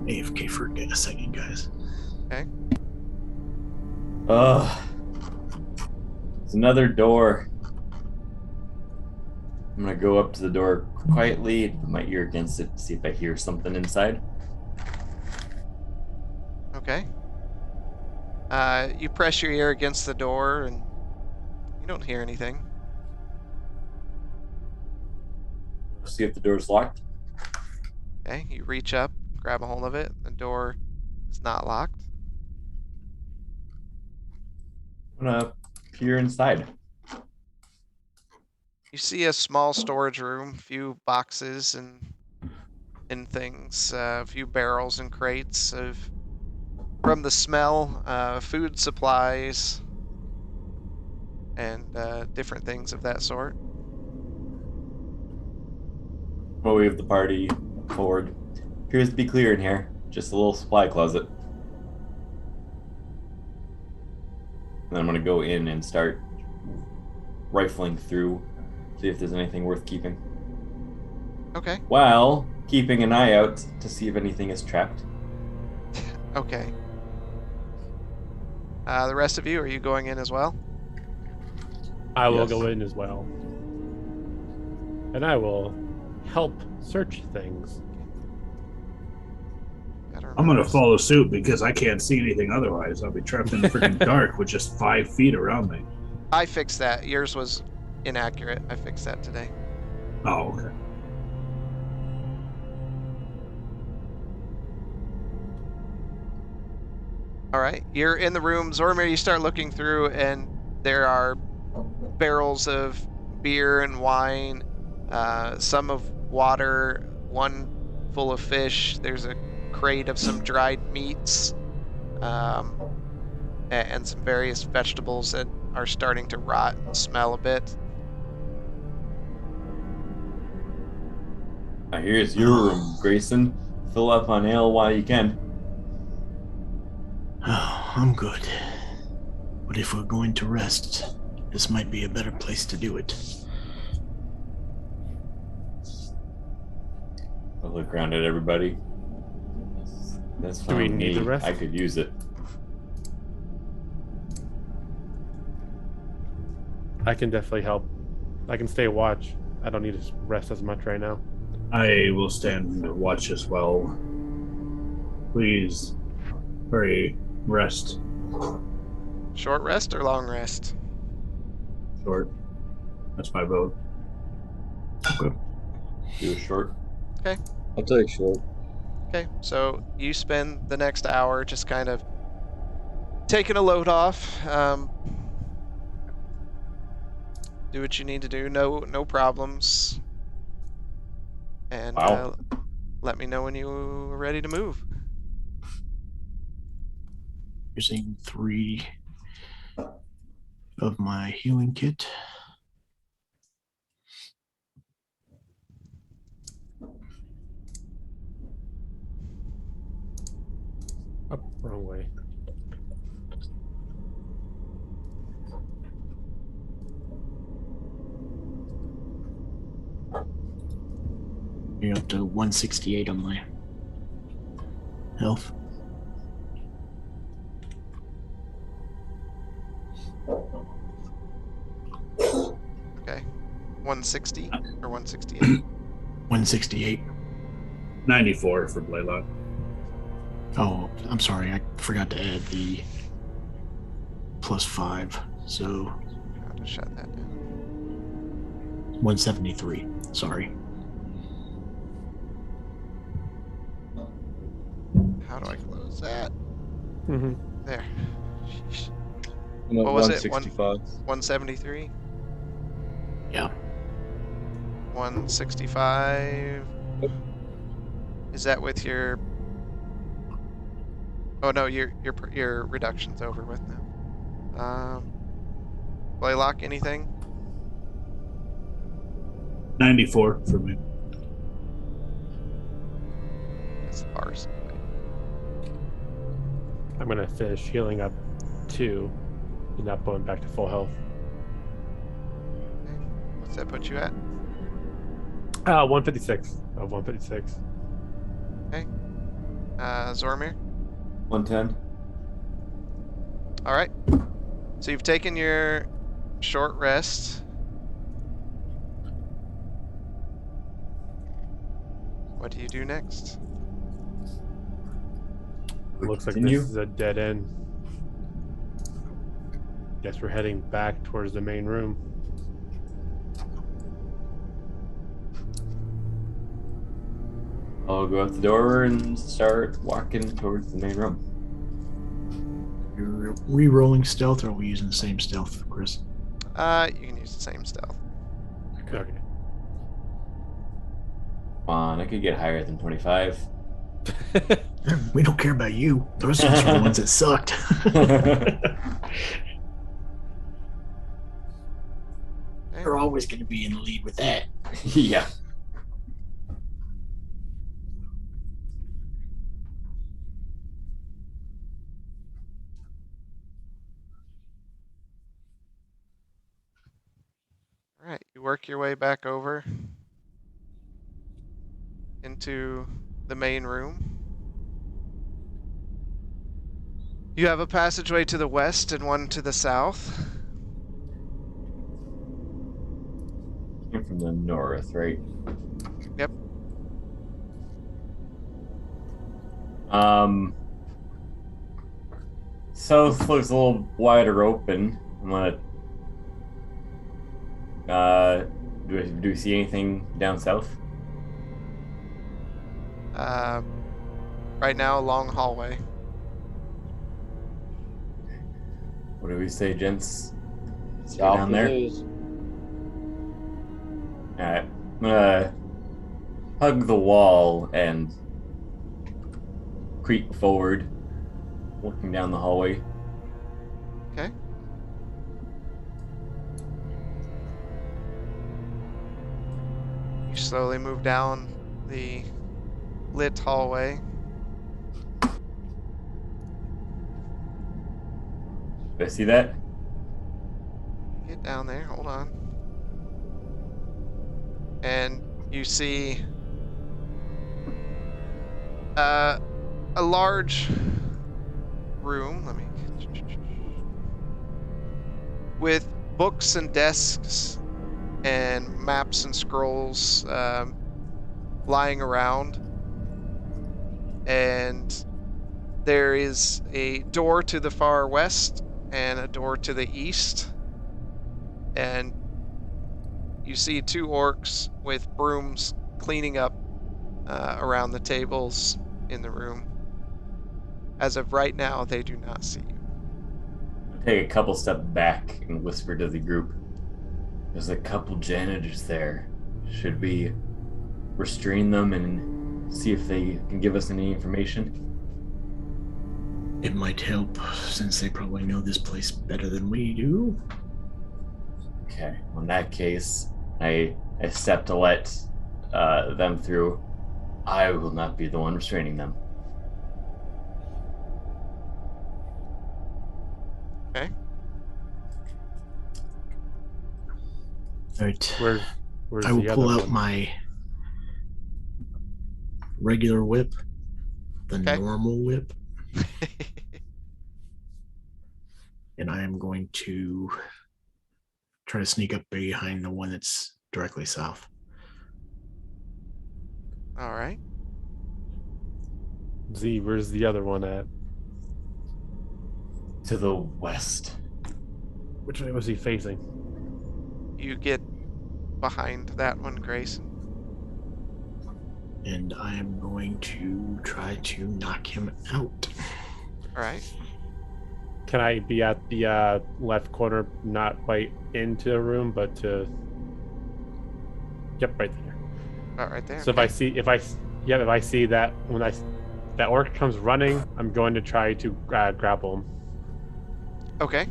AFK for a second, guys. Okay. Ugh. It's another door. I'm gonna go up to the door quietly, put my ear against it, see if I hear something inside. Okay. You press your ear against the door and you don't hear anything. See if the door's locked. Okay, you reach up, grab a hold of it. The door is not locked. I'm gonna peer inside. You see a small storage room, few boxes and things, a few barrels and crates of, from the smell, food supplies and different things of that sort. We'll wave the party forward. Appears to be clear in here. Just a little supply closet. And I'm gonna go in and start rifling through, see if there's anything worth keeping. Okay. While keeping an eye out to see if anything is trapped. Okay. The rest of you, are you going in as well? I will Yes. go in as well. And I will help search things. I'm gonna follow suit because I can't see anything otherwise. I'll be trapped in the freaking dark with just 5 feet around me. I fixed that. Yours was inaccurate. I fixed that today. Oh, okay. All right, you're in the room. Zormir, you start looking through, and there are barrels of beer and wine, some of water, one full of fish. There's a crate of some dried meats, and some various vegetables that are starting to rot and smell a bit. Here's your room, Grayson. Fill up on ale while you can. Oh, I'm good. But if we're going to rest, this might be a better place to do it. I'll look around at everybody. That's fine. Do we with need me. the rest? I could use it. I can definitely help. I can stay watch. I don't need to rest as much right now. I will stand watch as well. Please, hurry, rest. Short rest or long rest? Short. That's my vote. Okay. Do a short. I'll take short. Okay, so you spend the next hour just kind of taking a load off. Do what you need to do. No problems. And Wow. let me know when you're ready to move. Using 3 of my healing kit. Up, wrong way. You're up to 168 on my health. Okay. 160 or 168? 168. 94 for Blaylock. Oh, I'm sorry. I forgot to add the +5. So I'll just shut that down. 173. Sorry. How do I close that? Mm-hmm. There. Sheesh. I'm at What was it? 165. 173? Yeah. 165. Is that with your? Oh no, your reduction's over with now. Blaylock, anything? 94 for me. It's the bars. I'm gonna finish healing up 2 and not going back to full health. What's that put you at? 156. 156. Okay. Zormir. 110. All right. So you've taken your short rest. What do you do next? Looks like Continue. this is a dead end. Guess we're heading back towards the main room. I'll go out the door and start walking towards the main room. You're re-rolling stealth, or are we using the same stealth, Chris? You can use the same stealth. Okay. Come on, I could get higher than 25. We don't care about you. Those are the ones that sucked. You're always going to be in the lead with that. Yeah. All right. You work your way back over into the main room. You have a passageway to the west and one to the south. Came from the north, right? Yep. South looks a little wider open. I'm gonna. Do we see anything down south? Right now, a long hallway. What do we say, gents? Stay South down it there. is. Alright. I'm gonna hug the wall and creep forward, walking down the hallway. Okay. You slowly move down the lit hallway. Do I see that? Get down there, hold on. And you see a large room. Let me with books and desks and maps and scrolls lying around. And there is a door to the far west and a door to the east. And you see two orcs with brooms cleaning up around the tables in the room. As of right now, they do not see you. I'll take a couple steps back and whisper to the group. There's a couple janitors there. Should we restrain them and see if they can give us any information? It might help, since they probably know this place better than we do. Okay, well, in that case, I step to let them through. I will not be the one restraining them. Okay. All right. Where's I will the pull other out one? my regular whip, the Okay. normal whip, and I am going to try to sneak up behind the one that's directly south. All right. Z, where's the other one at? To the west. Which way was he facing? You get behind that one, Grayson. And I am going to try to knock him out. All right. Can I be at the left corner, not quite into the room, but to? Yep, right there. Oh, right there. So if I see that when that orc comes running, I'm going to try to grapple him. Okay.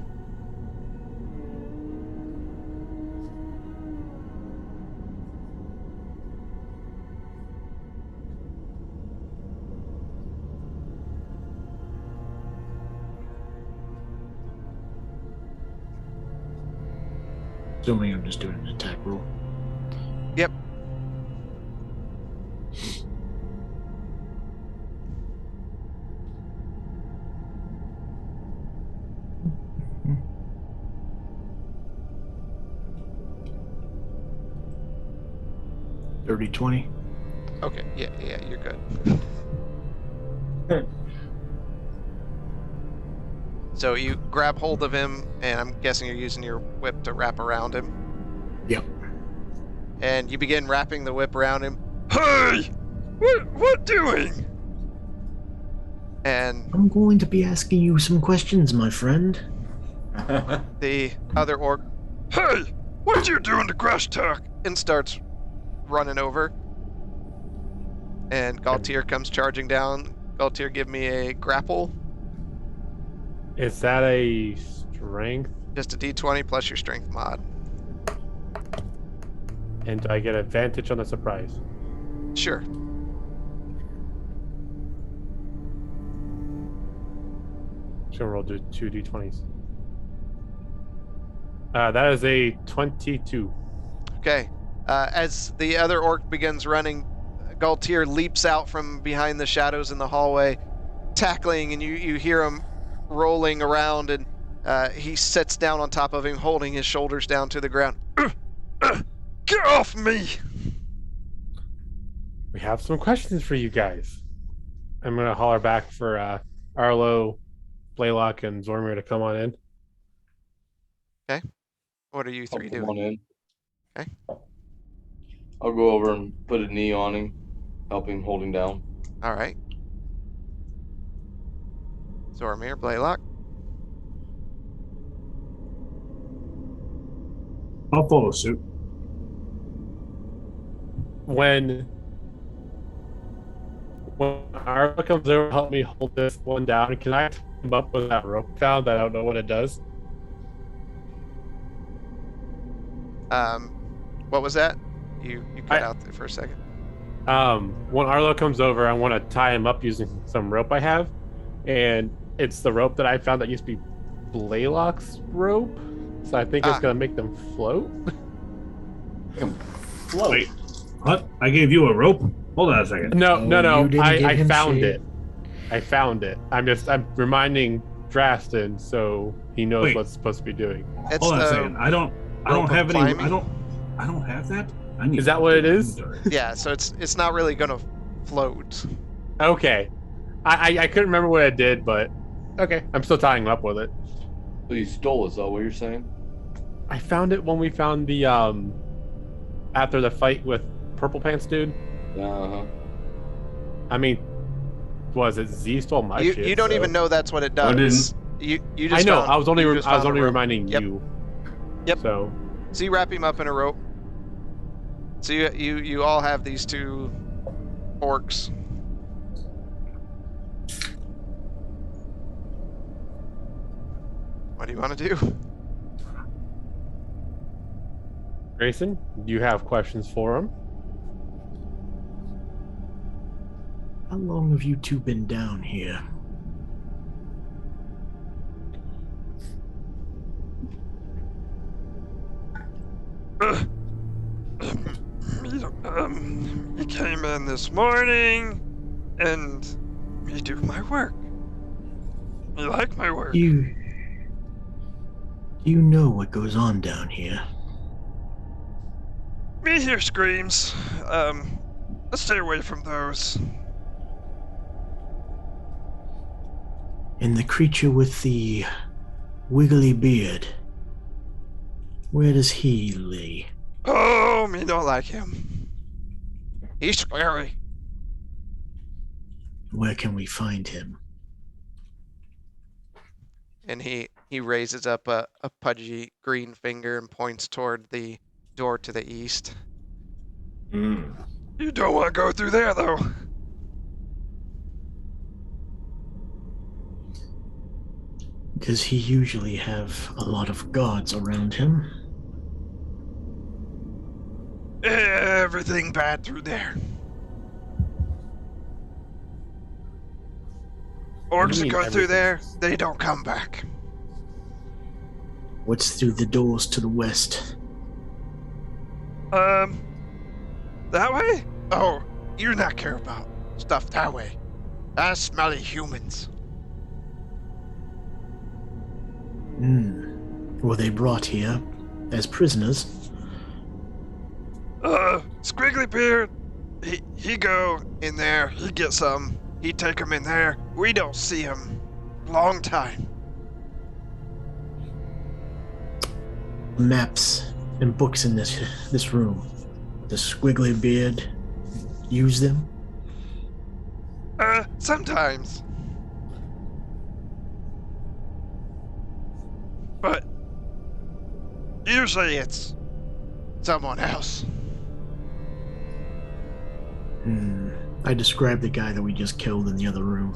Assuming I'm just doing an attack roll. Yep. Dirty 20. Okay, yeah, you're good. So you grab hold of him, and I'm guessing you're using your whip to wrap around him. Yep. And you begin wrapping the whip around him. Hey! What doing? And I'm going to be asking you some questions, my friend. the other orc, hey! What you doing to Crash Talk? And starts running over. And Gaultier comes charging down. Gaultier, give me a grapple. Is that a strength? Just a d20 plus your strength mod. And do I get advantage on the surprise? Sure. Just gonna roll 2d20s. That is a 22. Okay. As the other orc begins running, Gaultier leaps out from behind the shadows in the hallway, tackling, and you hear him rolling around, and he sits down on top of him, holding his shoulders down to the ground. Get off me! We have some questions for you guys. I'm gonna holler back for Arlo, Blaylock, and Zormir to come on in. What are you I'll three come doing? on in. Okay. I'll go over and put a knee on him, help him hold him down. All right. Zormir, Blaylock. I'll follow suit. When Arlo comes over to help me hold this one down, can I tie him up with that rope found that I don't know what it does? What was that? You cut out there for a second. When Arlo comes over, I want to tie him up using some rope I have, and it's the rope that I found that used to be Blaylock's rope, so I think it's gonna make them float. Float. Wait, what? I gave you a rope? Hold on a second. No, you didn't give I him found shit. it. I found it. I'm reminding Drastin so he knows Wait. what's supposed to be doing. It's Hold on a the second. I don't rope have of any. climbing? I don't have that. I need Is that what it is? inventory. yeah. So it's not really gonna float. Okay. I couldn't remember what it did, but okay. I'm still tying him up with it. So you stole it, is that what you're saying? I found it when we found the after the fight with Purple Pants dude. Uh-huh. I mean, was it Z stole my shit? You don't so- even know that's what it I does. You just I know. found- I was only you just I was found a only rope. reminding Yep. you. Yep. So So you wrap him up in a rope. So you all have these two orcs. What do you want to do? Grayson, do you have questions for him? How long have you two been down here? You came in this morning, and you do my work. You like my work? Do you know what goes on down here? Me hear screams. Let's stay away from those. And the creature with the wiggly beard, where does he lay? Oh, me don't like him. He's scary. Where can we find him? And he raises up a pudgy green finger and points toward the door to the east. Mm. You don't want to go through there, though. Does he usually have a lot of guards around him? Everything bad through there. What do Orcs you that mean go through there, everything? they don't come back. What's through the doors to the west? That way? Oh, you not care about stuff that way. That's smelly humans. Were they brought here as prisoners? Squiggly Beard, he go in there, he get some, he take him in there. We don't see him. Long time. Maps and books in this room. The Squiggly Beard use them? Sometimes. But usually it's someone else. I described the guy that we just killed in the other room.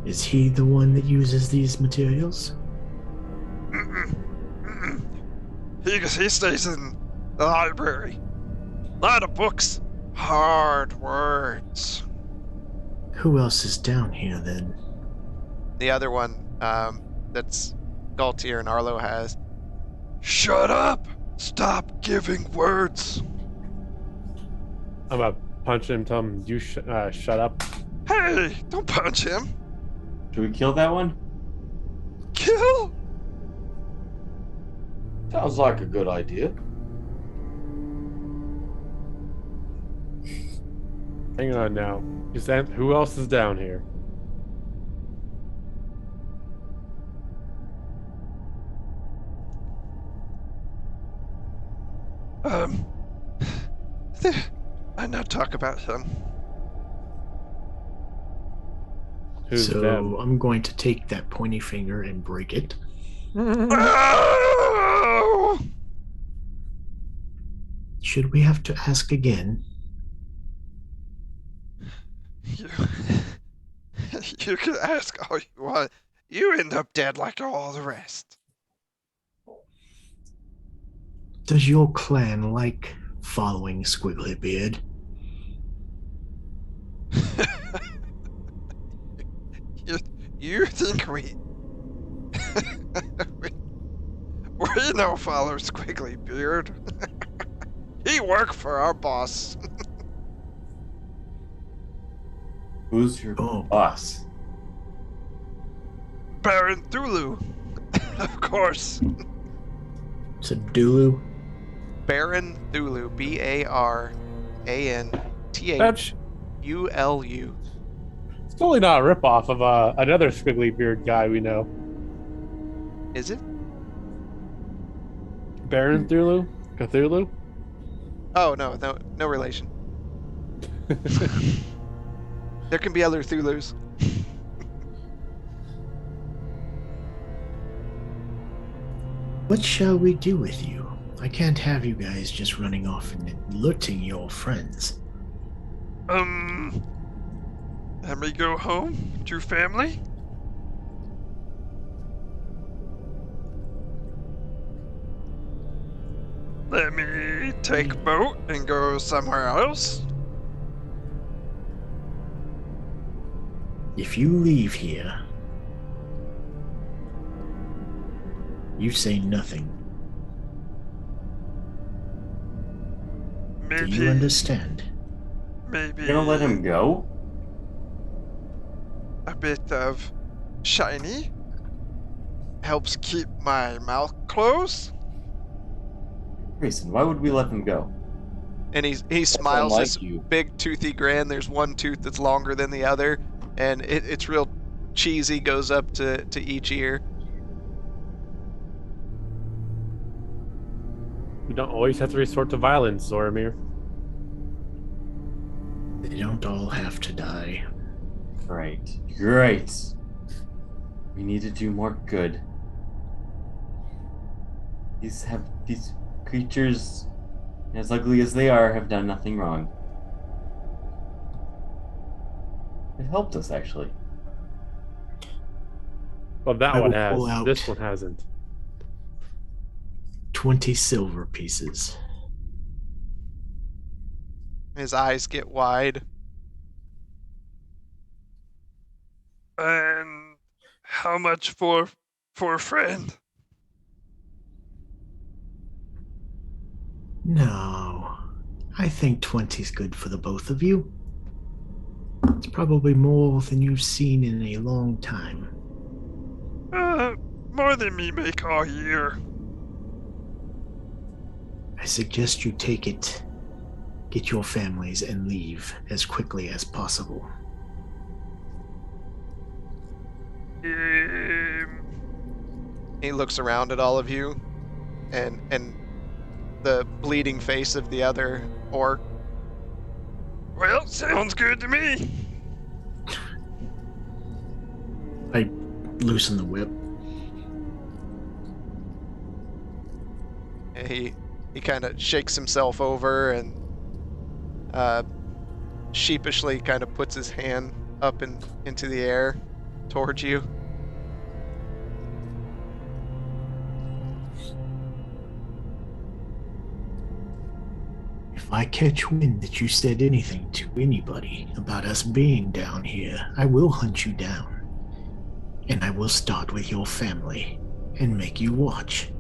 Is he the one that uses these materials? He stays in the library. A lot of books. Hard words. Who else is down here then? The other one, that's Gaultier and Arlo has. Shut up! Stop giving words. I'm gonna punch him, tell him you shut up. Hey, don't punch him. Should we kill that one? Kill? Sounds like a good idea. Hang on now. Who else is down here? I not talk about him. Who's so them? I'm going to take that pointy finger and break it. Oh! Should we have to ask again? You can ask all you want. You end up dead like all the rest. Does your clan like following Squiggly Beard? You think we don't follow Squiggly Beard. He work for our boss. Who's your boss? Baron Thulu. Of course. Is it Dulu? Baron Thulu. That's BARANTHULU. it's totally not a ripoff of another squiggly beard guy we know. Is it? Baron Thulu? Cthulhu? Oh, no relation. There can be other Thulus. What shall we do with you? I can't have you guys just running off and looting your friends. Let me go home to family. Let me take a boat and go somewhere else. If you leave here, you say nothing. Maybe. Do you understand? Maybe. You're gonna let him go? A bit of shiny helps keep my mouth closed. Grayson, why would we let them go? And he smiles unlike this you. big toothy grin. There's one tooth that's longer than the other, and it's real cheesy. Goes up to each ear. We don't always have to resort to violence, Zoramir. They don't all have to die. Great. We need to do more good. These creatures, as ugly as they are, have done nothing wrong. It helped us, actually. Well, that I one will pull has. out- This one hasn't. 20 silver pieces. His eyes get wide. And how much for a friend? No, I think 20's good for the both of you. It's probably more than you've seen in a long time. More than me make all year. I suggest you take it, get your families, and leave as quickly as possible. He looks around at all of you, and the bleeding face of the other orc. Well, sounds good to me. I loosen the whip. And he kind of shakes himself over and sheepishly kind of puts his hand up into the air towards you. If I catch wind that you said anything to anybody about us being down here, I will hunt you down. And I will start with your family and make you watch.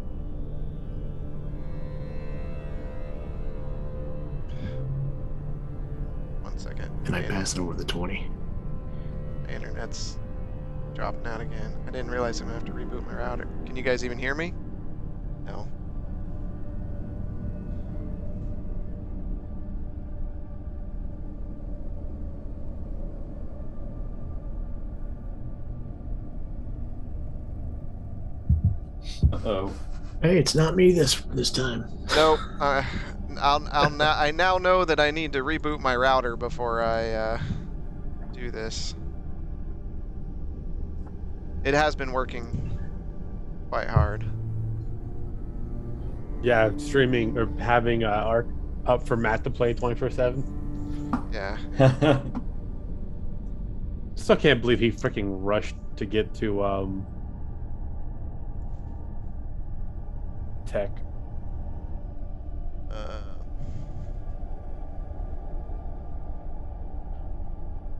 One second. And I pass it over the 20. My internet's dropping out again. I didn't realize I'm gonna have to reboot my router. Can you guys even hear me? No. Uh-oh. Hey, it's not me this time. Nope. I now know that I need to reboot my router before I do this. It has been working quite hard. Yeah, streaming or having Arc up for Matt to play 24/7. Yeah. Still can't believe he freaking rushed to get to tech.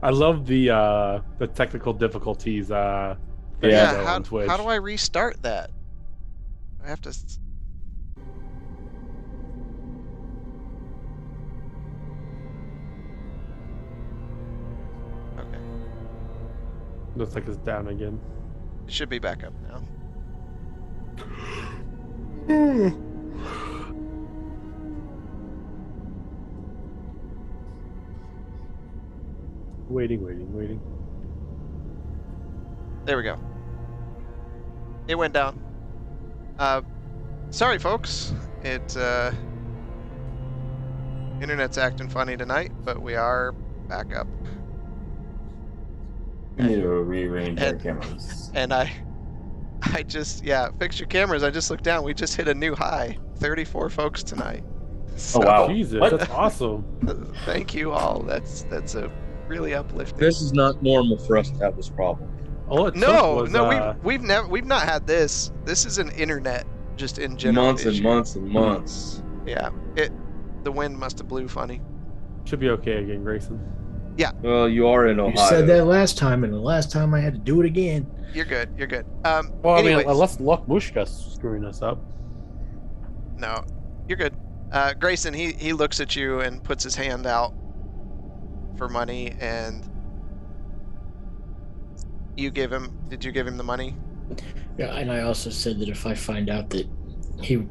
I love the technical difficulties. Yeah. On Twitch. How do I restart that? I have to. Okay. Looks like it's down again. It should be back up now. Waiting. There we go. It went down. Sorry, folks. Internet's acting funny tonight, but we are back up. We need to rearrange our And- cameras. And I just, fix your cameras. I just looked down. We just hit a new high. 34 folks tonight. So, wow. Jesus, What? that's awesome. Thank you all. That's a really uplifting. This is not normal for us to have this problem. All it took No, was, we've not had this. This is an internet just in general. Months and issue. months and months. Yeah, the wind must have blew funny. should be okay again, Grayson. Well, you are in Ohio. You said that last time, and the last time I had to do it again. You're good. You're good. Well, I mean, anyways, unless Mushka's screwing us up. no, you're good. Grayson, he looks at you and puts his hand out for money, and you give him. Did you give him the money? Yeah, and I also said that if I find out that he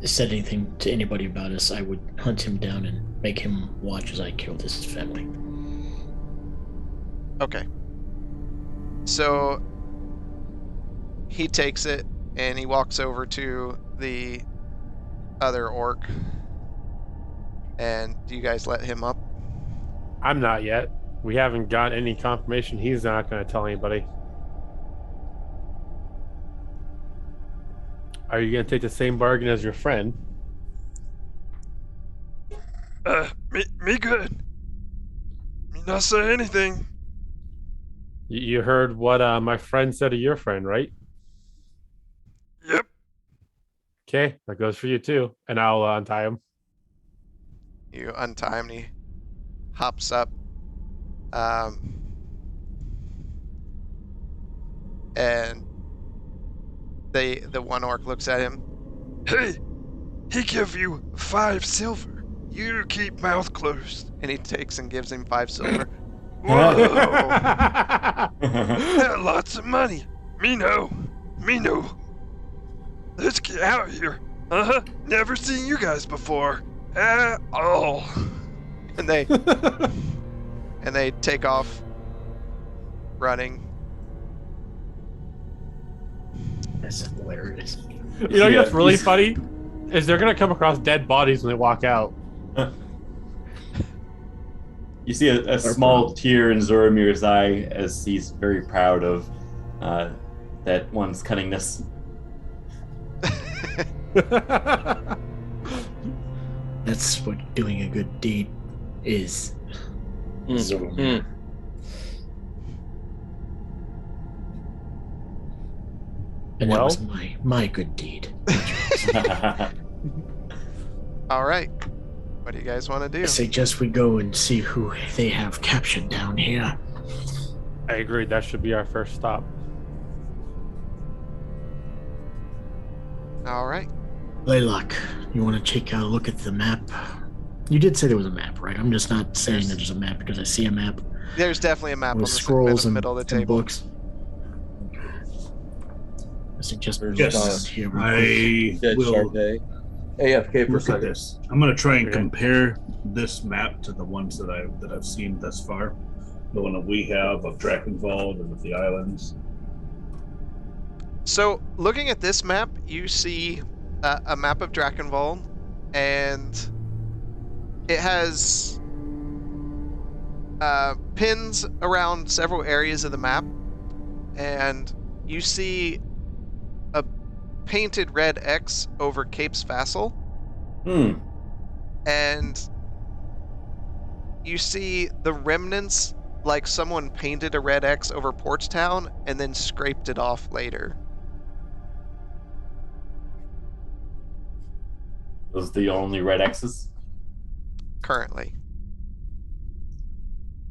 said anything to anybody about us, I would hunt him down and make him watch as I killed his family. Okay. So he takes it and he walks over to the other orc. And do you guys let him up? I'm not yet. We haven't got any confirmation. He's not going to tell anybody. Are you going to take the same bargain as your friend? Me good. Me not say anything. You heard what my friend said to your friend, right? Yep. Okay, that goes for you too. And I'll untie him. You untie him and he hops up. And the one orc looks at him. Hey, he give you 5 silver. You keep mouth closed. And he takes and gives him 5 silver. Whoa! That lots of money. Me know. Let's get out of here. Never seen you guys before. Oh. And they take off running. That's hilarious. You know Yeah, what's really he's- funny? Is they're gonna come across dead bodies when they walk out. You see a small tear in Zoromir's eye as he's very proud of that one's cunningness. That's what doing a good deed is. Mm. And Well? that was my good deed. All right. What do you guys want to do? I suggest we go and see who they have captured down here. I agree. That should be our first stop. All right. Laylock, you want to take a look at the map? You did say there was a map, right? I'm just not saying that there's a map because I see a map There's definitely a map on with the scrolls and, middle of the and table. books. I suggest we look Yes, around here real quick. I Dead will Sharpay. AFK for a look at second. this. I'm going to try and Okay. compare this map to the ones that I've seen thus far. The one that we have of Drakenwald and of the islands. So, looking at this map, you see a map of Drakenwald, and it has pins around several areas of the map, and you see a painted red X over Cape's Vassal, and you see the remnants, like someone painted a red X over Portstown and then scraped it off later. Those are the only red X's Currently.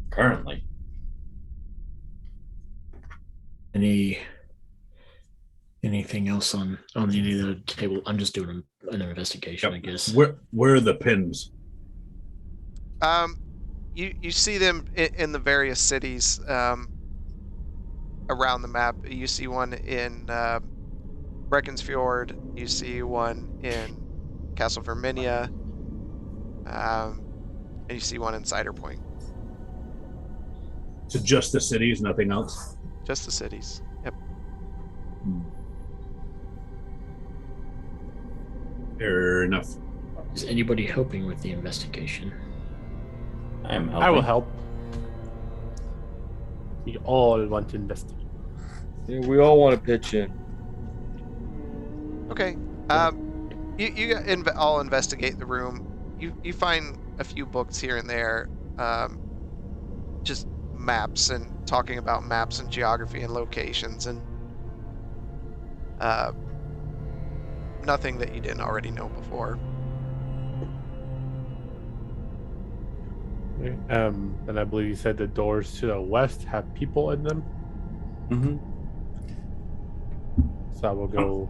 currently. Anything else on any of the table? I'm just doing an investigation, I guess. Where are the pins? You see them in the various cities around the map. You see one in Breconsfjord. You see one in Castle Verminia. And you see one in Cider Point. So just the cities, nothing else? Just the cities. Yep. Fair enough. Is anybody helping with the investigation? I am helping. I will help. We all want to investigate. Yeah, we all want to pitch in. Okay. You all investigate the room. You find a few books here and there, just maps and talking about maps and geography and locations, and nothing that you didn't already know before. And I believe you said the doors to the west have people in them. Mm-hmm. So I will go.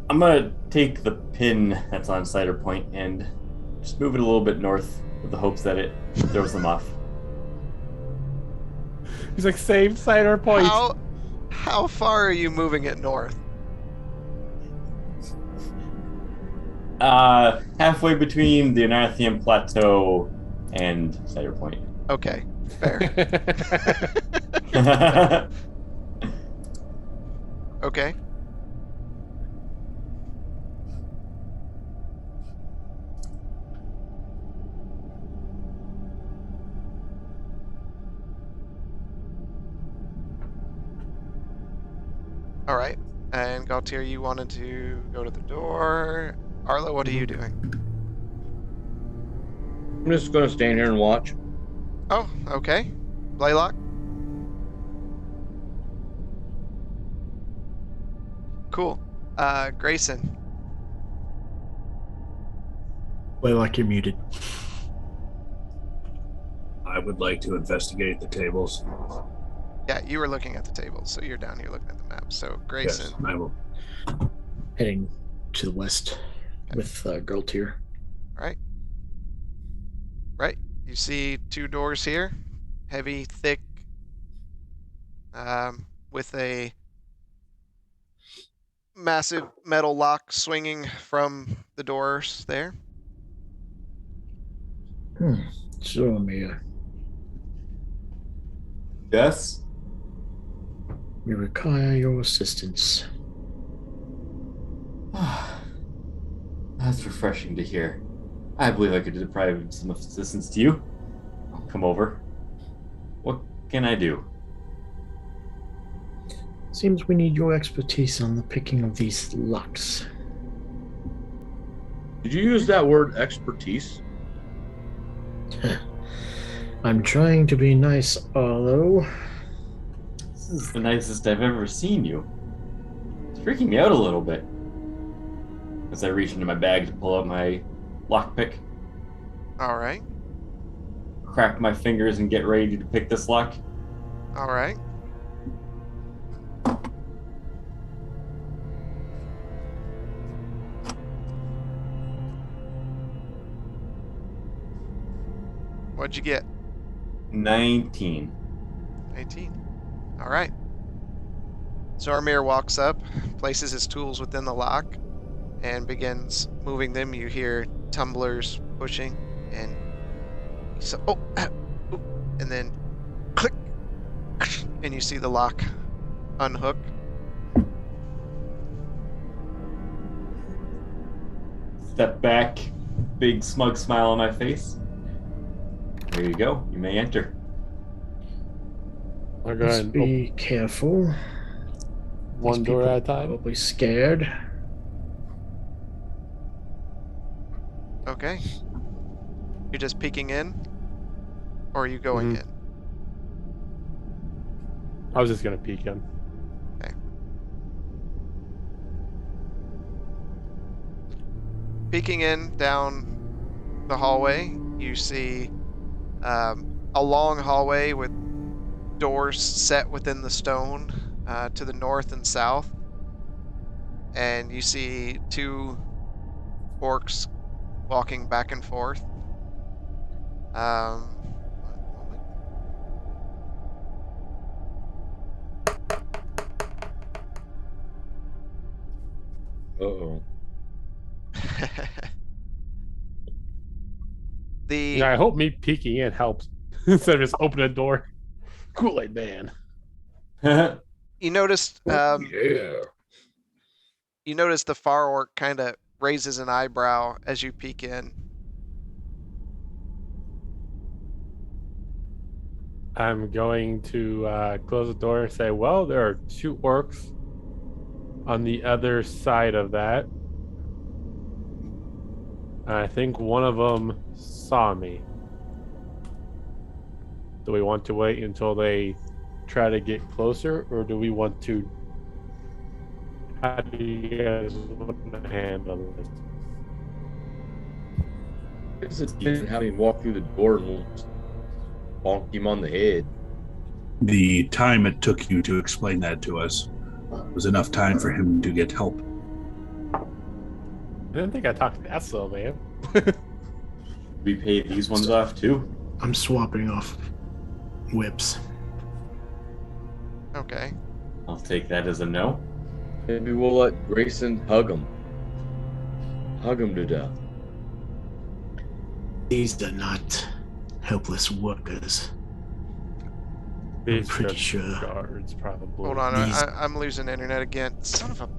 I'm gonna take the pin that's on Cider Point and just move it a little bit north with the hopes that it throws them off. He's like, save Cider Point. How far are you moving it north? Halfway between the Anarthian Plateau and Cider Point. Okay, fair. Okay. All right. And Gaultier, you wanted to go to the door. Arlo, what are you doing? I'm just going to stand here and watch. Oh, okay. Blaylock? Cool. Grayson. Laylock, you're muted. I would like to investigate the tables. Yeah, you were looking at the table, so you're down here looking at the map. So Grayson. Yes, I will. Heading to the west with Gaultier. Right. You see two doors here, heavy, thick, with a massive metal lock swinging from the doors there. So, Amir, Yes. we require your assistance. That's refreshing to hear. I believe I could deprive some assistance to you. I'll come over. What can I do? Seems we need your expertise on the picking of these locks. Did you use that word expertise? I'm trying to be nice, Arlo. This is the nicest I've ever seen you. It's freaking me out a little bit. As I reach into my bag to pull out my lockpick, All right. crack my fingers and get ready to pick this lock. All right. What'd you get? 19. 18. All right. Zormir walks up, places his tools within the lock, and begins moving them. You hear tumblers pushing, and and then click, and you see the lock unhook. Step back, big smug smile on my face. There you go. You may enter. I'll go Let's ahead and be careful. one These door people at a time. Probably scared. Okay. You're just peeking in, or are you going in? I was just gonna peek in. Peeking in down the hallway, you see a long hallway with doors set within the stone to the north and south. And you see two orcs walking back and forth. One moment. Uh-oh. Yeah, I hope me peeking in helps instead of just opening a door. Kool-Aid man. You noticed Yeah. you notice the far orc kind of raises an eyebrow as you peek in. I'm going to close the door and say, well, there are two orcs on the other side of that. I think one of them saw me. Do we want to wait until they try to get closer, or do we want to... How do you guys want to handle this? Guess it's different having him walk through the door and we'll just bonk him on the head. The time it took you to explain that to us was enough time for him to get help. I didn't think I talked that slow, man. We pay these ones off too. I'm swapping off whips. Okay. I'll take that as a no. Maybe we'll let Grayson hug him. Hug him to death. These are not helpless workers. These pretty just sure. guards, probably. Hold on, These- I'm losing internet again. Son of a...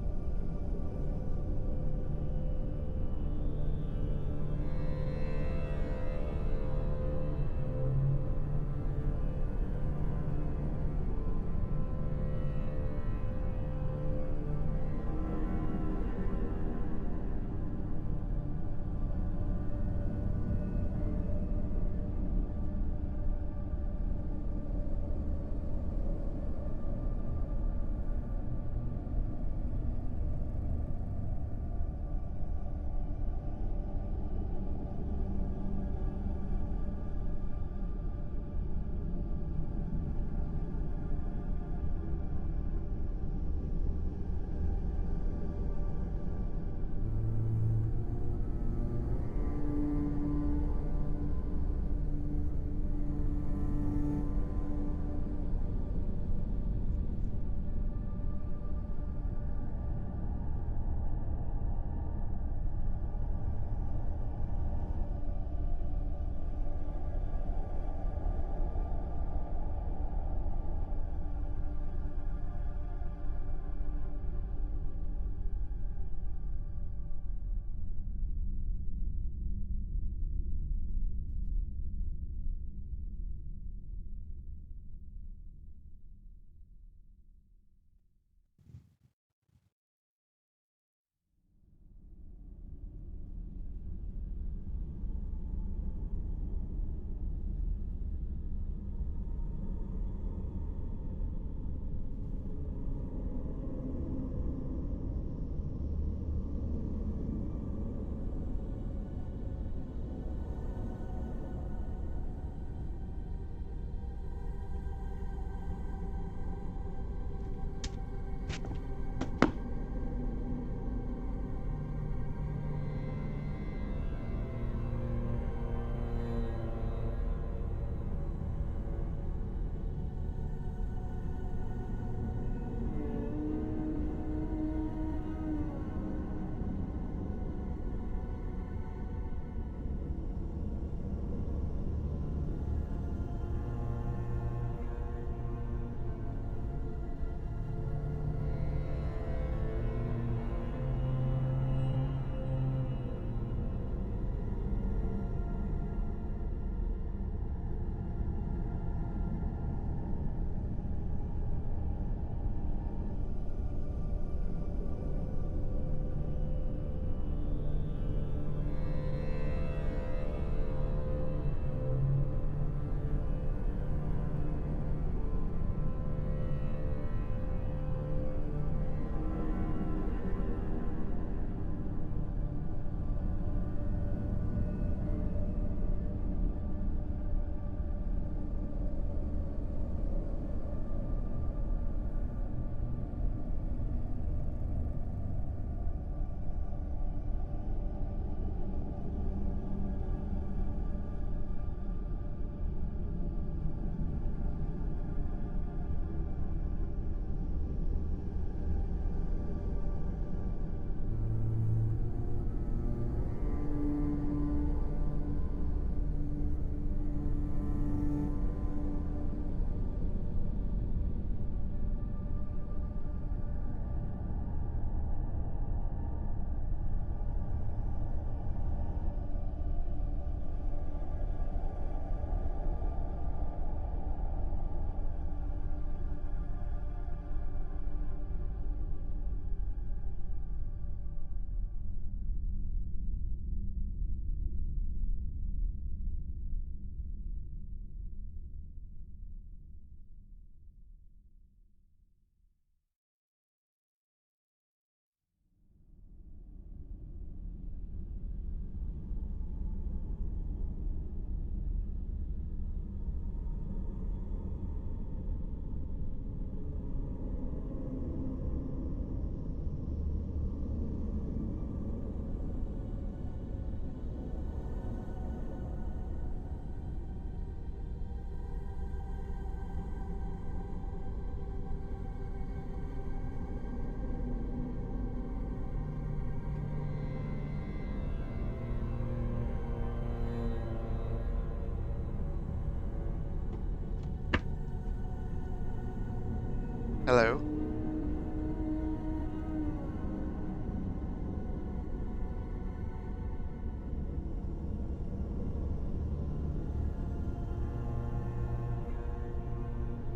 Hello.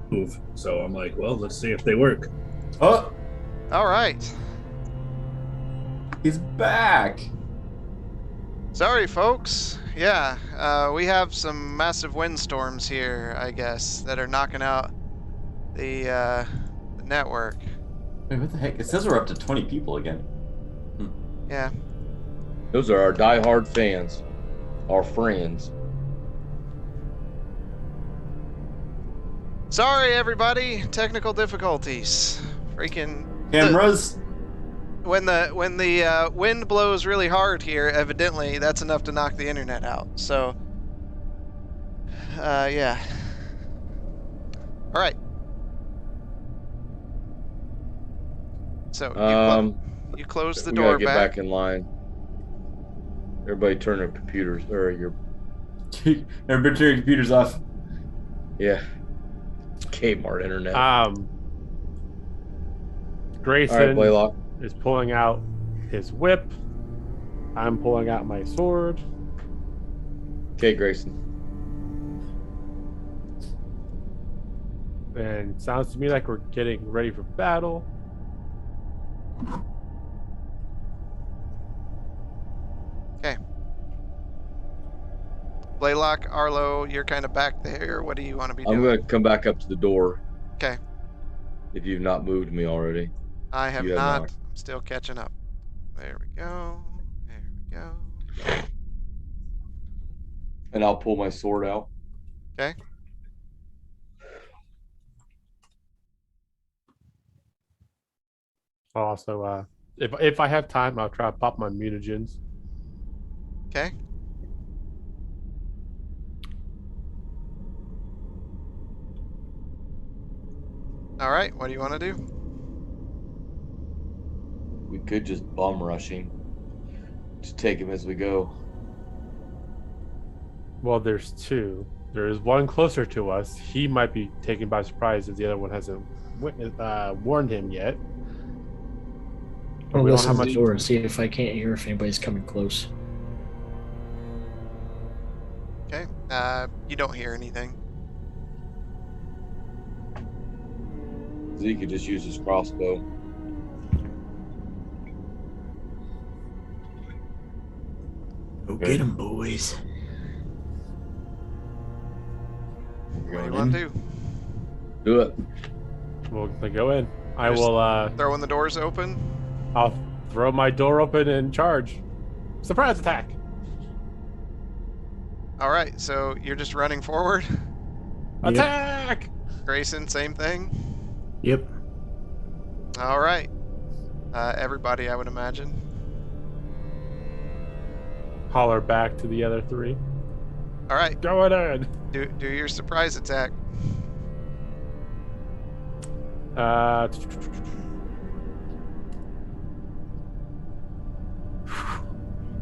Move. So I'm like, well, let's see if they work. Oh, All right. he's back. Sorry, folks. Yeah, we have some massive windstorms here, I guess, that are knocking out the network. Wait, what the heck? It says we're up to 20 people again. Yeah. Those are our diehard fans, our friends. Sorry, everybody. Technical difficulties. Freaking Cameras. when the wind blows really hard here, evidently that's enough to knock the internet out. So, yeah. All right. So you close the we door gotta get back. back in line. Everybody turn their computers or your Everybody turn your computers off. Kmart internet. Grayson All right, Blaylock. is pulling out his whip. I'm pulling out my sword. Okay, Grayson. And it sounds to me like we're getting ready for battle. Okay. Blaylock, Arlo, you're kind of back there. What do you want to be doing? I'm gonna come back up to the door. Okay. If you've not moved me already. I have You have not. not. I'm still catching up. There we go. There we go. And I'll pull my sword out. Okay. Also, if I have time, I'll try to pop my mutagens. Okay. All right. What do you want to do? We could just bum rush him. Just take him as we go. Well, there's two. There is one closer to us. He might be taken by surprise if the other one hasn't warned him yet. I'll We don't listen have to the much- door and see if I can't hear if anybody's coming close. Okay. You don't hear anything. Zeke could just use his crossbow. Go get him, boys. What do you want to do? Do it. We'll go in. I Just will. Throwing the doors open? I'll throw my door open and charge. Surprise attack! All right. So you're just running forward? Attack! Grayson, same thing? Yep. All right. Everybody, I would imagine. Holler back to the other three. All right. Go in. Do your surprise attack.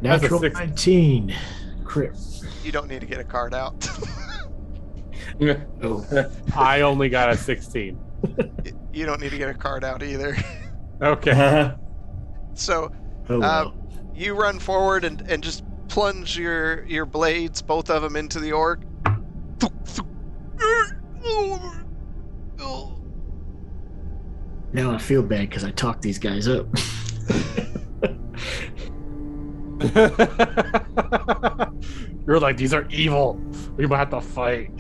Natural 6. 19. Crit. You don't need to get a card out. Oh. I only got a 16. You don't need to get a card out either. Okay. So Oh, well. you run forward and just plunge your blades, both of them, into the orc. Now I feel bad because I talked these guys up. You're like, these are evil. We might have to fight.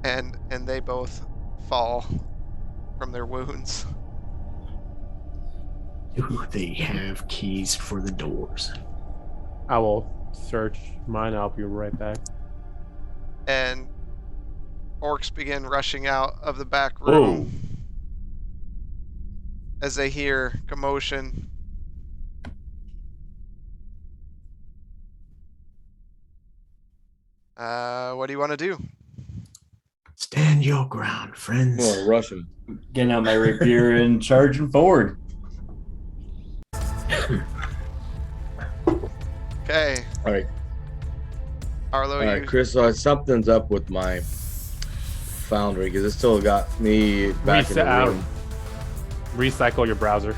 And they both fall from their wounds. Do they have keys for the doors? I will search mine. I'll be right back. And orcs begin rushing out of the back room as they hear commotion. What do you want to do? Stand your ground, friends. I'm gonna rush him. Getting out my rapier and charging forward. Okay. All right. Arlo, All right, you Chris. Something's up with my foundry because it still got me back in the room. Recycle your browser.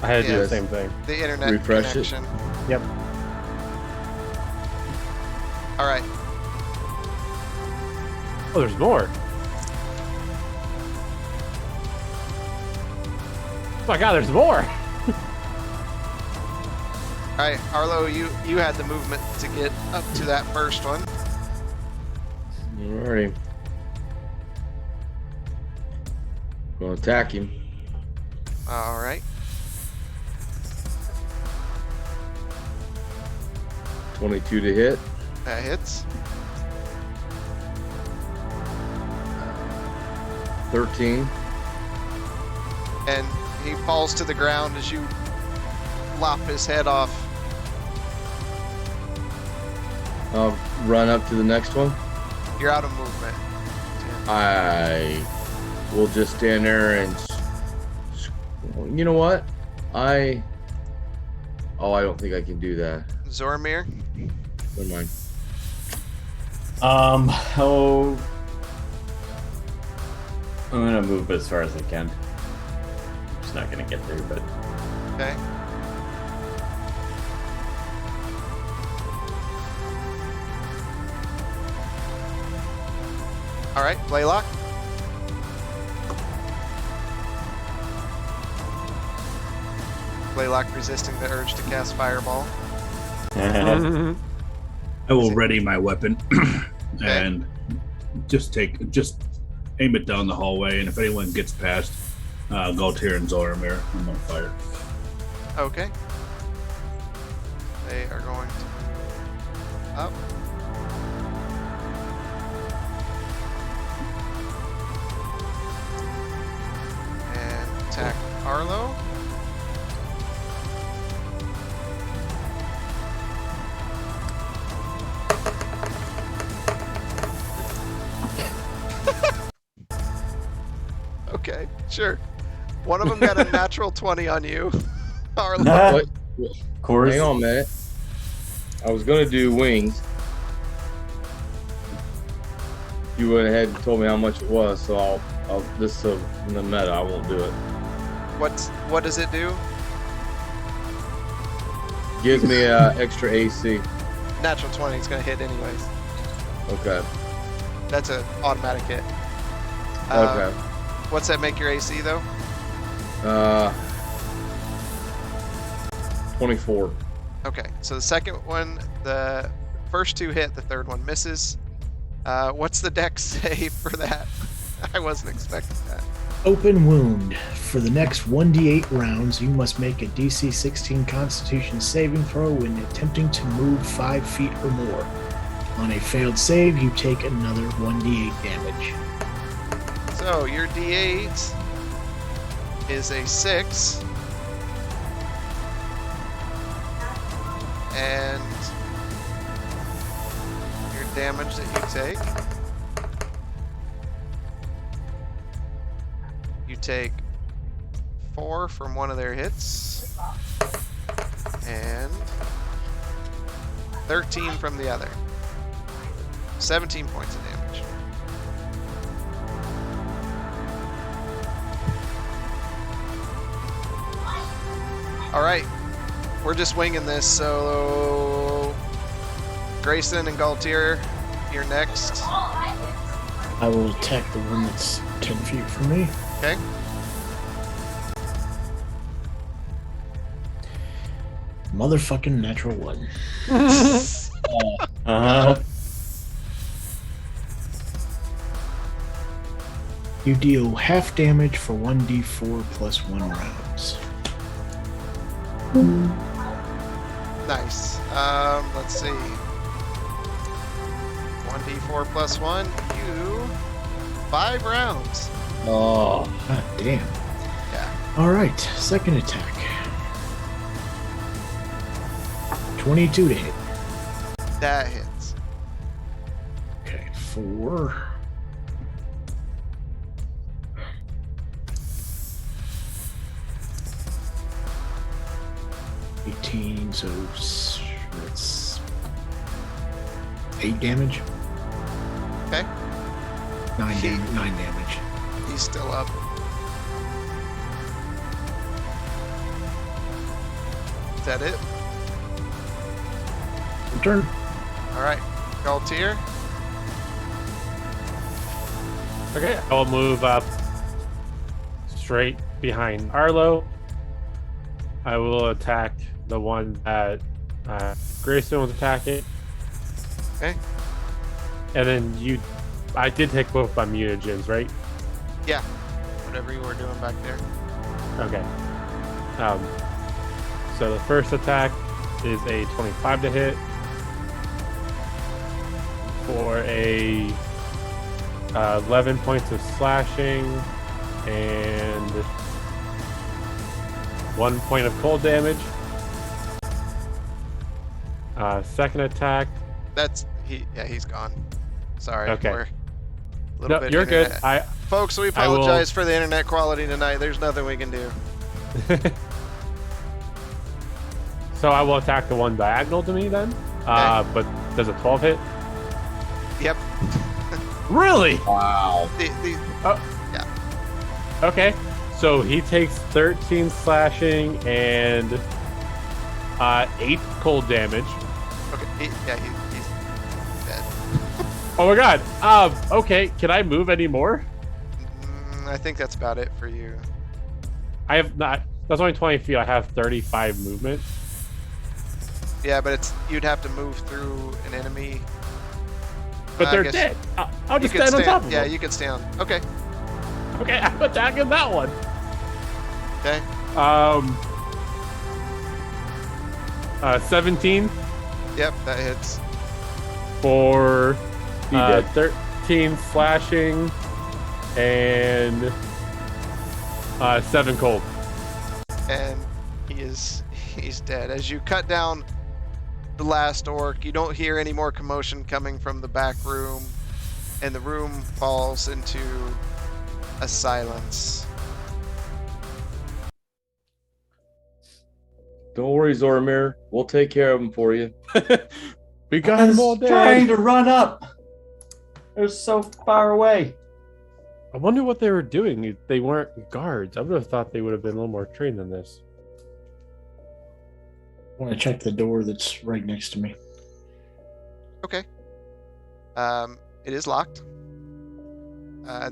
I had to do the Yes. same thing. The internet Refresh it. connection. Yep. All right. Oh, there's more. Oh my god, there's more. All right, Arlo, you had the movement to get up to that first one. Alrighty. Gonna attack him. All right. 22 to hit. That hits. 13. And he falls to the ground as you lop his head off. I'll run up to the next one. You're out of movement. I will just stand there and you know what? I don't think I can do that. Zormir. Never mind. Oh, I'm gonna move as far as I can. I'm just not gonna get there, but Okay. All right, Blaylock. Blaylock resisting the urge to cast Fireball. I will ready my weapon and just aim it down the hallway, and if anyone gets past Gaultier and Zoramir, I'm gonna fire. Okay. They are going to move up. And attack Arlo. Okay, sure. One of them got a natural 20 on you, Arlo. What? of course. Hang on a minute. I was gonna do wings. You went ahead and told me how much it was, so I'll this in the meta. I won't do it. What does it do? Gives me extra AC. Natural 20 is going to hit anyways. Okay. That's an automatic hit. Okay. What's that make your AC though? 24. Okay, so the second one, the first two hit, the third one misses. What's the dex save for that? I wasn't expecting that. Open wound. For the next 1d8 rounds, you must make a DC 16 Constitution saving throw when attempting to move 5 feet or more. On a failed save, you take another 1d8 damage. So your D8 is a 6. And your damage that you take. You take 4 from one of their hits. And 13 from the other. 17 points of damage. Alright. We're just winging this, so Grayson and Gaultier, you're next. I will attack the one that's 10 feet from me. Okay. Motherfucking natural 1. You deal half damage for 1d4 plus 1 rounds. Nice. Let's see. 1d4 plus 1. You 5 rounds. Oh. God damn. Yeah. Alright, second attack. 22 to hit. That hits. Okay, 4. So that's 8 damage. Okay. 9 damage. He's still up. Is that it? Your turn. All right. Gaultier. Okay, I'll move up straight behind Arlo. I will attack the one that Grayson was attacking. Okay. And then I did take both my mutagens, right? Yeah. Whatever you were doing back there. Okay. So the first attack is a 25 to hit for a 11 points of slashing and 1 point of cold damage. Second attack. He's gone. Sorry. Okay. We're a little No, bit you're good. internet. Folks, we apologize for the internet quality tonight. There's nothing we can do. So I will attack the one diagonal to me then. Okay. But does a 12 hit? Yep. Really? Wow. Okay. So he takes 13 slashing and 8 cold damage. Okay. He's dead. Oh my god. Okay. Can I move any more? I think that's about it for you. I have not. That's only 20 feet. I have 35 movement. Yeah, but you'd have to move through an enemy. But I they're guess dead. I'll just you could stand on top of Yeah, them. you can stand. Okay. Okay, I'm attacking that one. Okay. 17 Yep, that hits. for He dead. 13 slashing and 7 cold. And he's dead. As you cut down the last orc, you don't hear any more commotion coming from the back room, and the room falls into a silence. Don't worry, Zoramir. We'll take care of him for you. We got I them all was trying dead. to run up. They're so far away. I wonder what they were doing. They weren't guards. I would have thought they would have been a little more trained than this. I want to check the door that's right next to me. Okay. It is locked.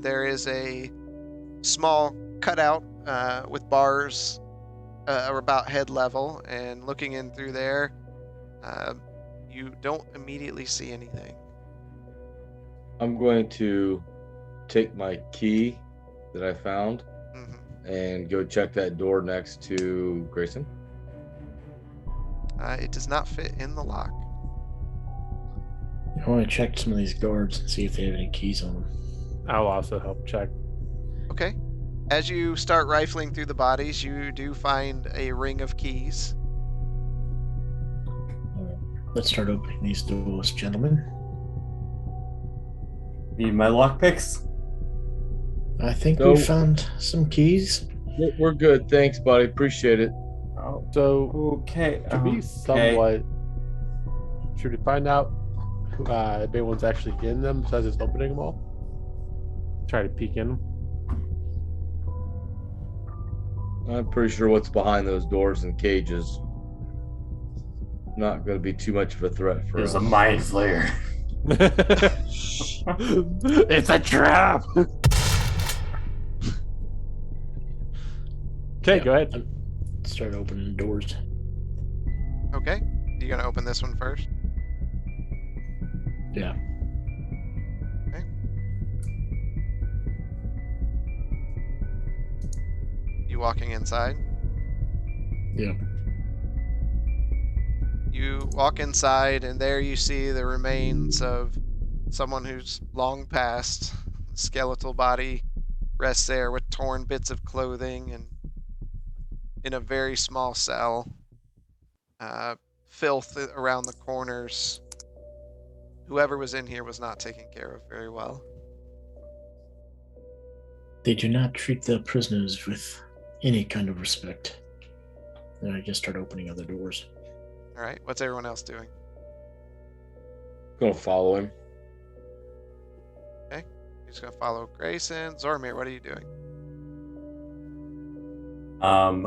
There is a small cutout with bars about head level, and looking in through there, you don't immediately see anything. I'm going to take my key that I found and go check that door next to Grayson. It does not fit in the lock. I want to check some of these guards and see if they have any keys on them. I'll also help check. Okay. As you start rifling through the bodies, you do find a ring of keys. Let's start opening these doors, gentlemen. Need my lockpicks? I think So- we found some keys. We're good. Thanks, buddy. Appreciate it. Oh, So okay. to be somewhat, should we find out if anyone's actually in them besides just opening them all? Try to peek in them. I'm pretty sure what's behind those doors and cages not going to be too much of a threat for There's us. a mind flayer. It's a trap. Okay, Yeah. go ahead. Start opening doors. Okay. You gonna open this one first? Yeah. You walking inside? Yeah. You walk inside, and there you see the remains of someone who's long passed. Skeletal body rests there with torn bits of clothing and in a very small cell. Filth around the corners. Whoever was in here was not taken care of very well. They do not treat the prisoners with any kind of respect. Then I just start opening other doors. All right, what's everyone else doing? Going to follow him. He's gonna follow Grayson. Zormir, what are you doing? I'm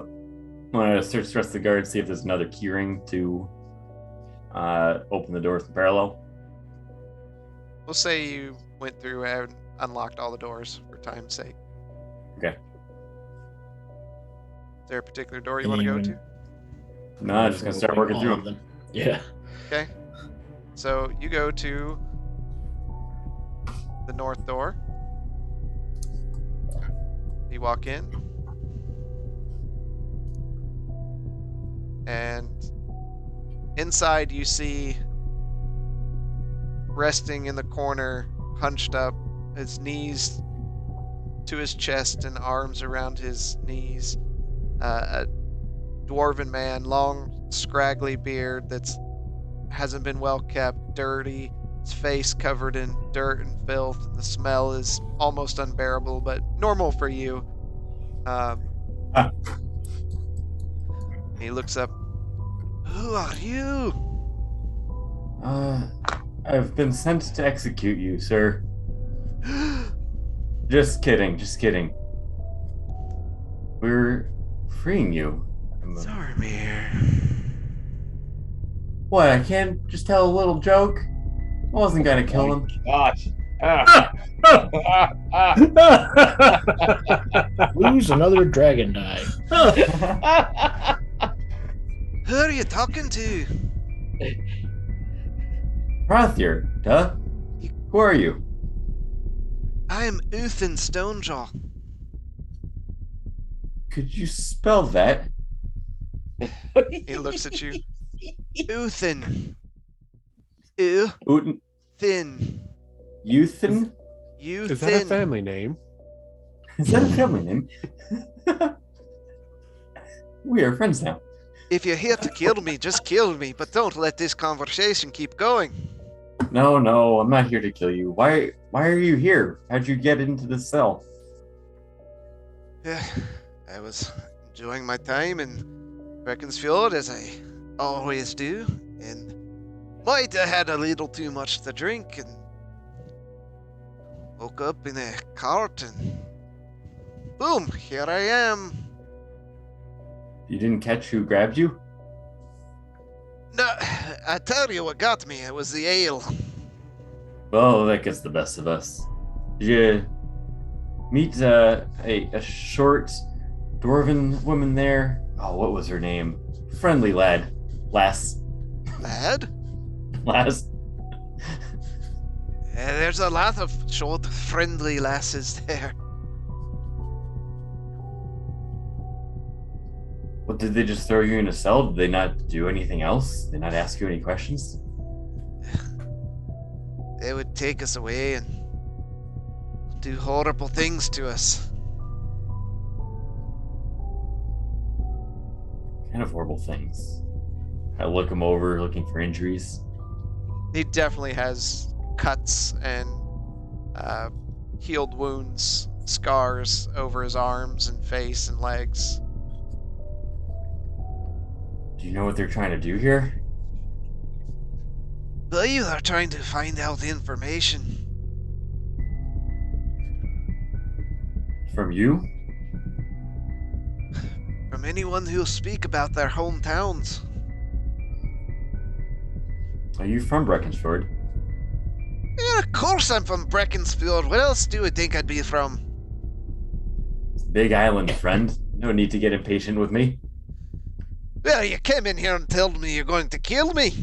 gonna search the rest of the guards, see if there's another keyring to open the doors in parallel. We'll say you went through and unlocked all the doors for time's sake. Okay. Is there a particular door you want to go to? No, I'm just gonna start working All through of them. them. Yeah. Okay. So you go to the north door. You walk in. And inside you see, resting in the corner, hunched up, his knees to his chest and arms around his knees, a dwarven man, long, scraggly beard that's hasn't been well kept, dirty, his face covered in dirt and filth, and the smell is almost unbearable, but normal for you. He looks up. Who are you? I've been sent to execute you, sir. Just kidding, just kidding. We're freeing you. Zormir. What, I can't just tell a little joke? I wasn't gonna kill him. Gosh. Lose another dragon die. Who are you talking to? Rothier, duh. Who are you? I am Uthin Stonejaw. Could you spell that? He looks at you. Uthin. Ew. Uten? Thin. Euthan? You Is thin. that a family name? Is that a family name? We are friends now. If you're here to kill me, just kill me, but don't let this conversation keep going. No, I'm not here to kill you. Why are you here? How'd you get into the cell? I was enjoying my time in Beaconsfield, as I always do, and might have had a little too much to drink, and woke up in a cart, and boom, here I am. You didn't catch who grabbed you? No, I tell you what got me. It was the ale. Well, that gets the best of us. Did you meet a short dwarven woman there? Oh, what was her name? Friendly lad. Lass. Lad? Lass. There's a lot of short, friendly lasses there. What, did they just throw you in a cell? Did they not do anything else? Did they not ask you any questions? They would take us away and do horrible things to us. Kind of horrible things. I look him over, looking for injuries. He definitely has cuts and healed wounds, scars over his arms and face and legs. Do you know what they're trying to do here? They are trying to find out information. From you? From anyone who'll speak about their hometowns. Are you from Breckenford? Yeah, of course I'm from Beaconsfield. Where else do you think I'd be from? It's a big island, friend. No need to get impatient with me. Well, you came in here and told me you're going to kill me.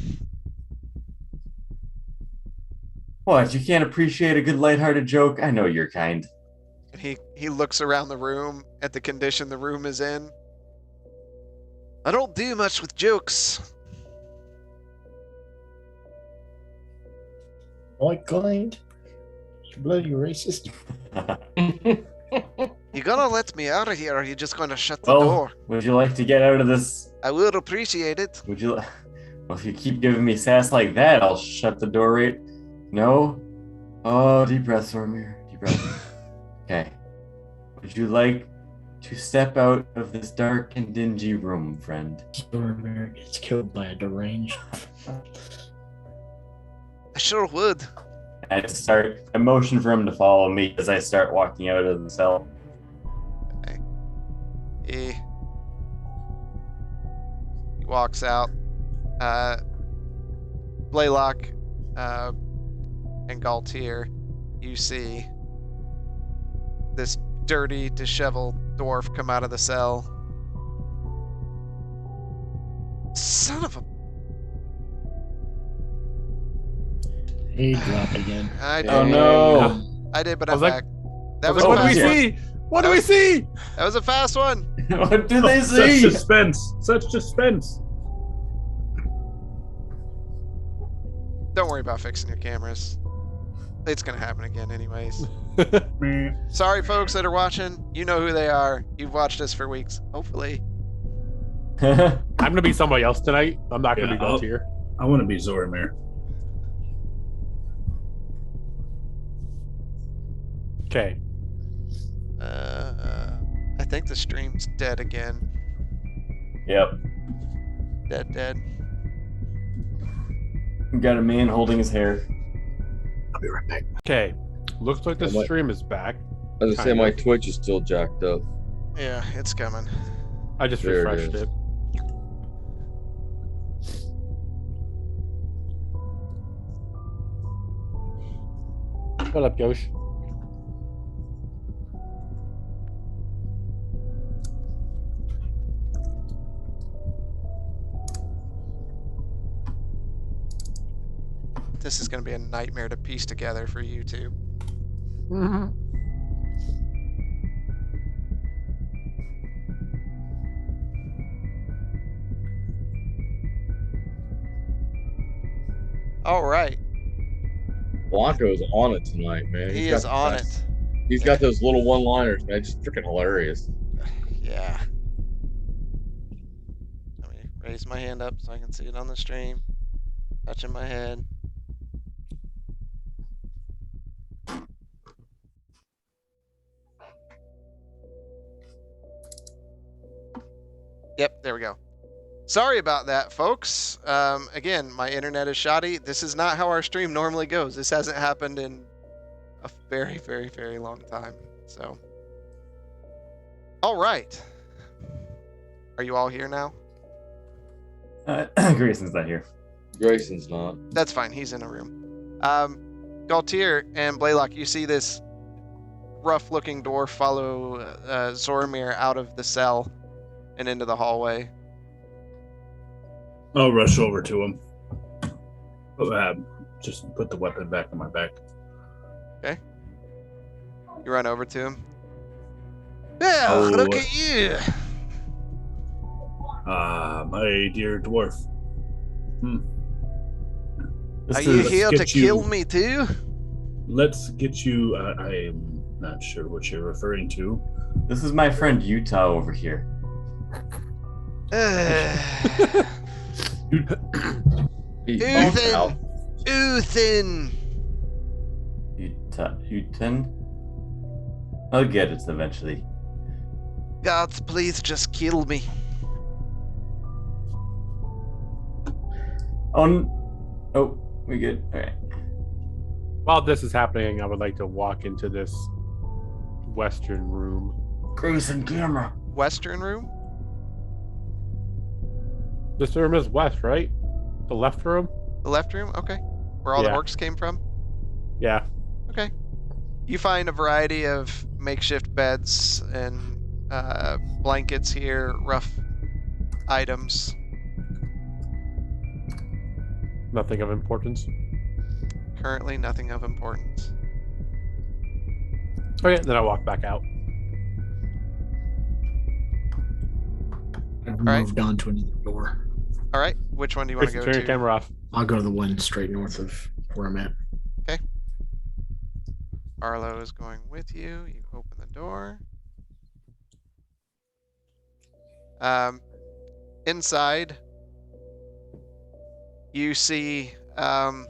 What, you can't appreciate a good lighthearted joke? I know you're kind. And he looks around the room at the condition the room is in. I don't do much with jokes. What kind? You bloody racist. You gonna let me out of here, or are you just gonna shut the Well, door? would you like to get out of this? I would appreciate it. Would you? Well, if you keep giving me sass like that, I'll shut the door right. No? Oh, deep breath, Zormir. Deep breath. Okay. Would you like to step out of this dark and dingy room, friend? Zormir gets killed by a deranged. I sure would. I motion for him to follow me as I start walking out of the cell. Okay. He walks out. Blaylock and Gaultier, you see this dirty, disheveled dwarf come out of the cell. Son of a... He dropped again. I did. Oh no! I did, but I I'm was back. like, That was a what do we fast one. see? What do we see? That was a fast one. What do they Such see? suspense. Such suspense. Don't worry about fixing your cameras. It's gonna happen again anyways. Meh. Sorry, folks that are watching. You know who they are. You've watched us for weeks. Hopefully. I'm gonna be somebody else tonight. I'm not gonna Yeah, be Gaultier. I want to be Zoramir. Okay. I think the stream's dead again. Yep. Dead. Got a man holding his hair. I'll be right back. Okay. Looks like the Oh, my- stream is back. As I say, Kind my of. Twitch is still jacked up. Yeah, it's coming. I just There it refreshed is. it. What up, Yosh? This is gonna be a nightmare to piece together for you two. Mm-hmm. All right, Blanco's on it tonight, man. he He's is got on that- it. He's got those little one-liners, man. Just freaking hilarious. Yeah. Let me raise my hand up so I can see it on the stream. Touching my head. Yep, there we go. Sorry about that, folks. Again, my internet is shoddy. This is not how our stream normally goes. This hasn't happened in a very, very, very long time. So, all right. Are you all here now? Grayson's not here. Grayson's not. That's fine. He's in a room. Gaultier and Blaylock, you see this rough-looking dwarf follow Zoramir out of the cell and into the hallway. I'll rush over to him. Just put the weapon back on my back. You run over to him. Yeah, Oh. look at you. My dear dwarf. This Are you is- here to get you- kill me too? Let's get you. I'm not sure what you're referring to. This is my friend Utah over here. He's Uthan. out. Uthan. Uten? I'll get it eventually. Gods, please just kill me. Oh, we good. All right. While this is happening, I would like to walk into this western room. Grayson, camera. Western room? This room is west, right? The left room? The left room? Okay. Where all Yeah. the orcs came from? Yeah. Okay. You find a variety of makeshift beds and blankets here, rough items. Nothing of importance. Currently, nothing of importance. Okay, then I walk back out. I've right. moved on to another door. All right. Which one do you want to Kristen, go turn your to? camera off. I'll go to the one straight north of where I'm at. Arlo is going with you. You open the door. Inside, you see a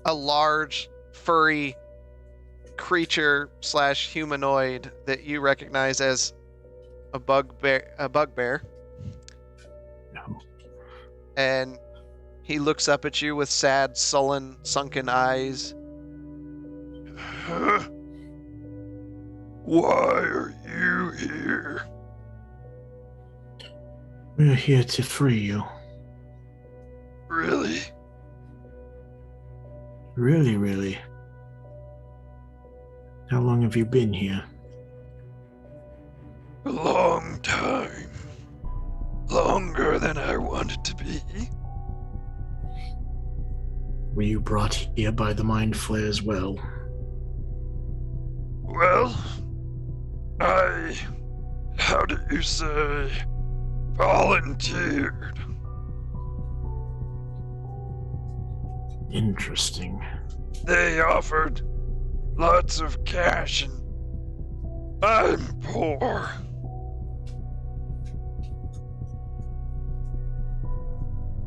large, furry creature / humanoid that you recognize as a bugbear. No. And He looks up at you with sad, sullen, sunken eyes. Why are you here? We're here to free you. Really? Really, really. How long have you been here? A long time. Longer than I wanted to be. Were you brought here by the Mind Flare as well? Well, how do you say, volunteered. Interesting. They offered lots of cash and I'm poor.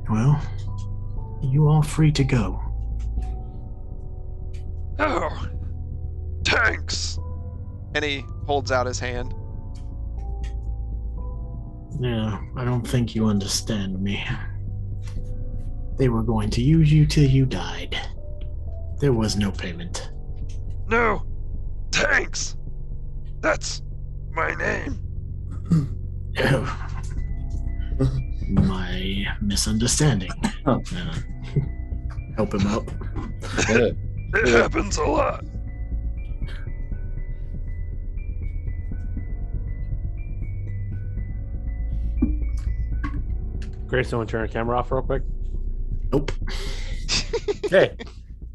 Well, you are free to go. Oh, thanks. And he holds out his hand. No, I don't think you understand me. They were going to use you till you died. There was no payment. No, thanks. That's my name. My misunderstanding. Help him out. It happens a lot. Grayson, want to turn our camera off real quick? Nope. Okay.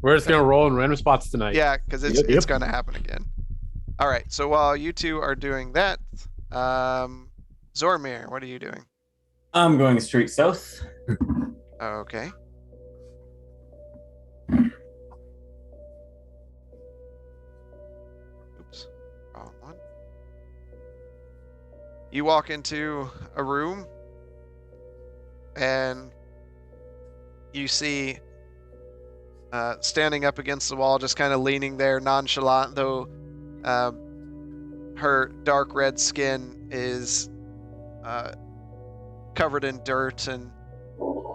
We're just going to roll in random spots tonight. Yeah, because it's Yep. going to happen again. All right, so while you two are doing that, Zormir, what are you doing? I'm going straight south. Okay. Oops, wrong one. You walk into a room, and you see standing up against the wall, just kind of leaning there, nonchalant, though her dark red skin is covered in dirt, and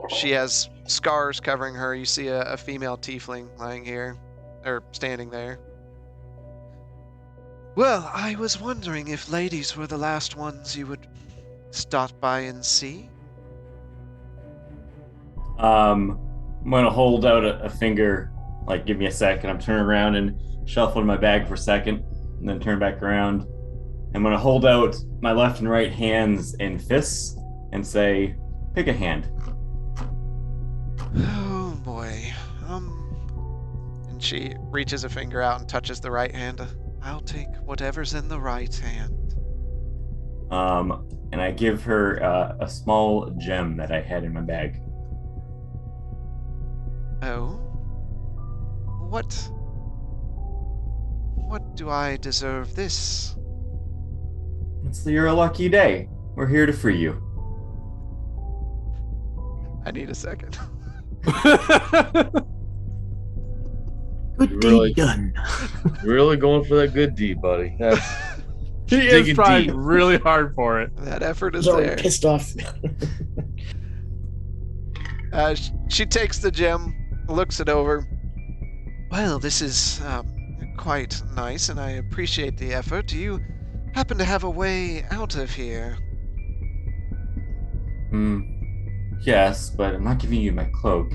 she has scars covering her. You see a female tiefling lying here, or standing there. Well, I was wondering if ladies were the last ones you would stop by and see. I'm gonna hold out a finger, like give me a second. I'm turning around and shuffle in my bag for a second, and then turn back around. I'm gonna hold out my left and right hands and fists and say, "Pick a hand." Oh boy. And she reaches a finger out and touches the right hand. I'll take whatever's in the right hand. And I give her a small gem that I had in my bag. Oh? What do I deserve this? You're a lucky day. We're here to free you. I need a second. Good Really? deed done. Really going for that good deed, buddy. That's He is Digging trying deep. really hard for it. That effort is He's already there. pissed off. She takes the gem, looks it over. Well, this is quite nice, and I appreciate the effort. Do you happen to have a way out of here? Yes, but I'm not giving you my cloak.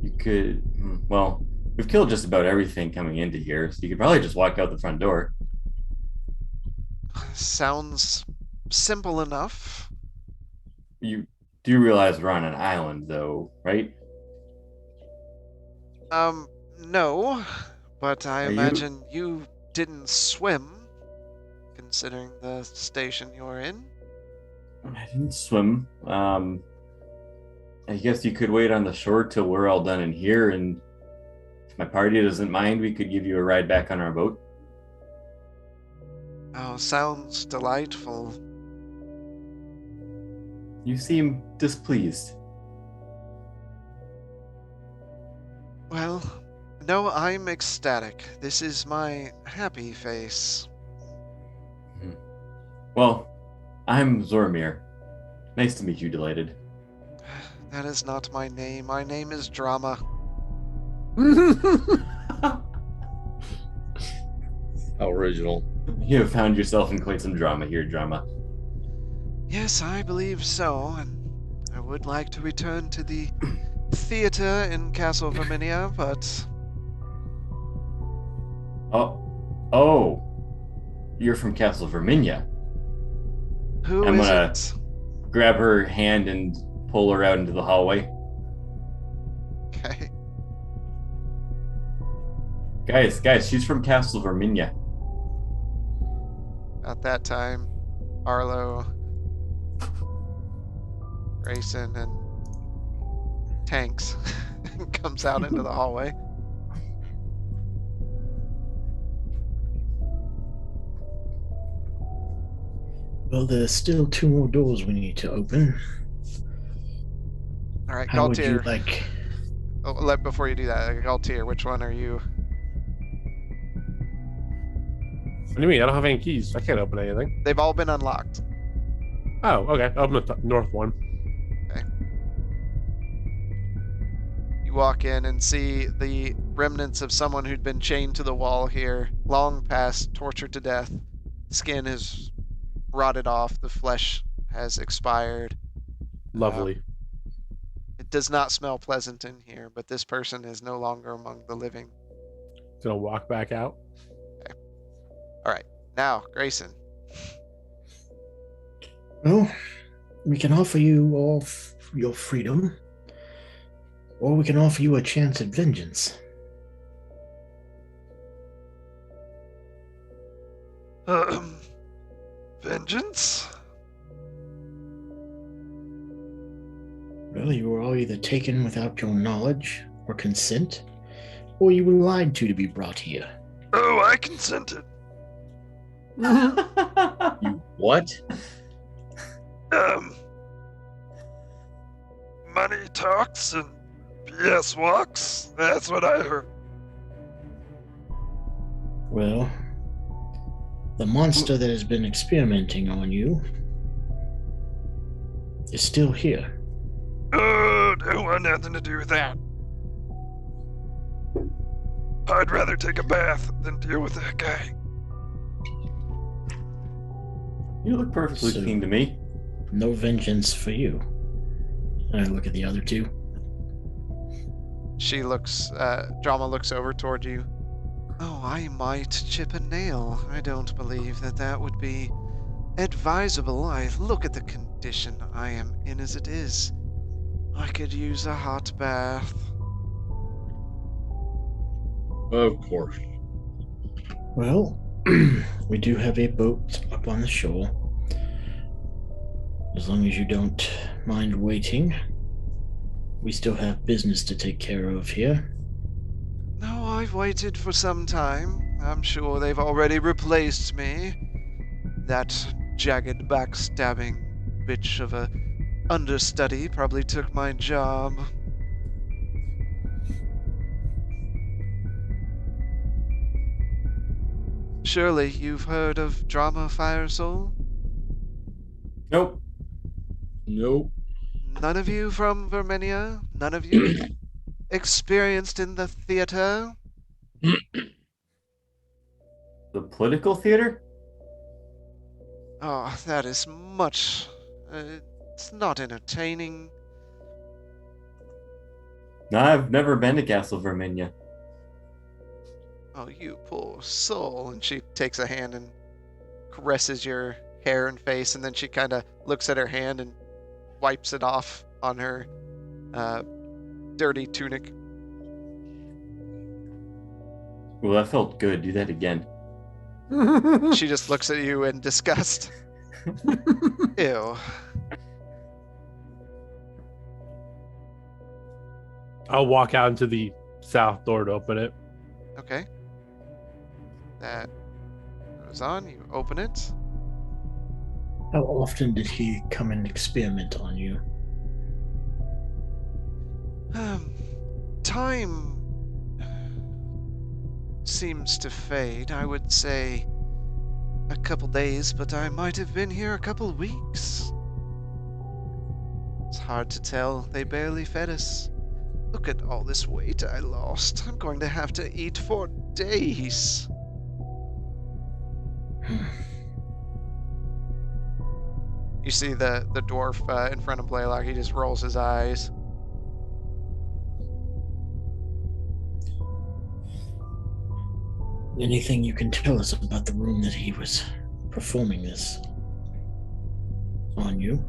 You could, well, we've killed just about everything coming into here, so you could probably just walk out the front door. Sounds simple enough. You do realize we're on an island, though, right? No, but I Are you- imagine you didn't swim, considering the station you're in. I didn't swim. I guess you could wait on the shore till we're all done in here, and if my party doesn't mind, we could give you a ride back on our boat. Oh, sounds delightful. You seem displeased. Well, no, I'm ecstatic. This is my happy face. Well, I'm Zormir. Nice to meet you, Delighted. That is not my name. My name is Drama. How original. You have found yourself in quite some drama here, Drama. Yes, I believe so, and I would like to return to the theater in Castle Verminia, but Oh, you're from Castle Verminia. who I'm is gonna- it? Grab her hand and pull her out into the hallway. Okay. Guys, she's from Castle Verminia. At that time, Arlo, Grayson, and Tanks comes out into the hallway. Well, there's still 2 more doors we need to open. All right, How would you Gaultier. like? Oh, before you do that, Gaultier, which one are you? What do you mean? I don't have any keys. I can't open anything. They've all been unlocked. Oh, okay. Open the north one. You walk in and see the remnants of someone who'd been chained to the wall here, long past tortured to death. Skin is rotted off, the flesh has expired. Lovely. It does not smell pleasant in here, but this person is no longer among the living. Gonna walk back out. All right, now, Grayson. Well, we can offer you all your freedom, or we can offer you a chance at vengeance. Vengeance? Well, you were all either taken without your knowledge or consent, or you were lied to be brought here. Oh, I consented. You what? Money talks and BS walks. That's what I heard. Well, the monster that has been experimenting on you is still here. Oh, don't want nothing to do with that. I'd rather take a bath than deal with that guy. You look perfectly So- clean to me. No vengeance for you. And I look at the other 2. She looks, Drama looks over toward you. Oh, I might chip a nail. I don't believe that would be advisable. I look at the condition I am in as it is. I could use a hot bath. Of course. Well, we do have a boat up on the shore. As long as you don't mind waiting, we still have business to take care of here. No, I've waited for some time. I'm sure they've already replaced me. That jagged backstabbing bitch of a understudy probably took my job. Surely you've heard of Drama Fire Soul? Nope. Nope. None of you from Verminia? None of you experienced in the theater? The political theater? Oh, that is much. It's not entertaining. No, I've never been to Castle Verminia. Oh, you poor soul. And she takes a hand and caresses your hair and face, and then she kind of looks at her hand and wipes it off on her dirty tunic. Well, that felt good. Do that again. She just looks at you in disgust. Ew. I'll walk out into the south door to open it. Okay. That goes on. You open it. How often did he come and experiment on you? Time seems to fade. I would say a couple days, but I might have been here a couple weeks. It's hard to tell. They barely fed us. Look at all this weight I lost. I'm going to have to eat for days. You see the dwarf in front of Blaylock. He just rolls his eyes. Anything you can tell us about the room that he was performing this on you?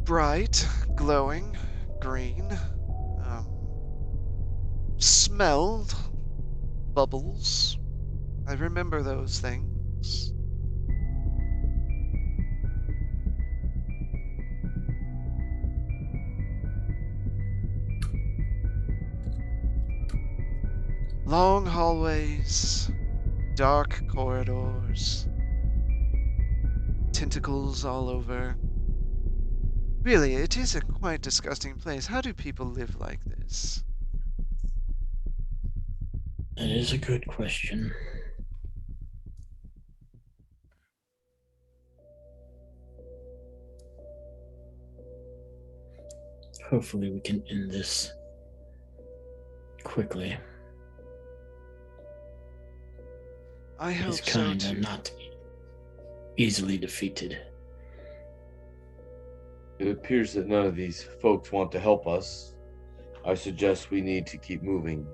Bright, glowing, green. Smelled bubbles. I remember those things. Long hallways, dark corridors, tentacles all over. Really, it is a quite disgusting place. How do people live like this? That is a good question. Hopefully we can end this quickly. I hope His so kind are too. not easily defeated. It appears that none of these folks want to help us. I suggest we need to keep moving.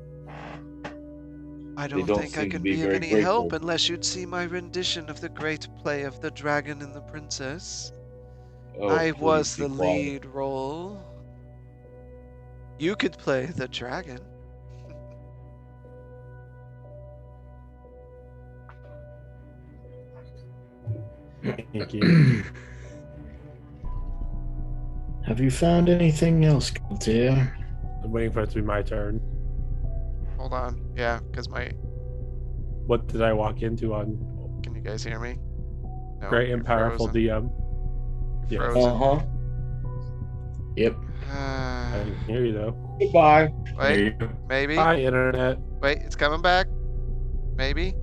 I They don't don't think I seem to can be be of very any grateful. help unless you'd see my rendition of the great play of The Dragon and the Princess. Oh, I please was be the quiet. lead role. You could play the dragon. Thank you. Have you found anything else, Gaultier? I'm waiting for it to be my turn. Hold on. Yeah, because my... What did I walk into on Can you guys hear me? No, Great you're and Powerful frozen. DM? You're Yes. frozen. Uh-huh. Yep. I can hear you though. Goodbye. Wait, maybe? Hi, internet. Wait, it's coming back? Maybe?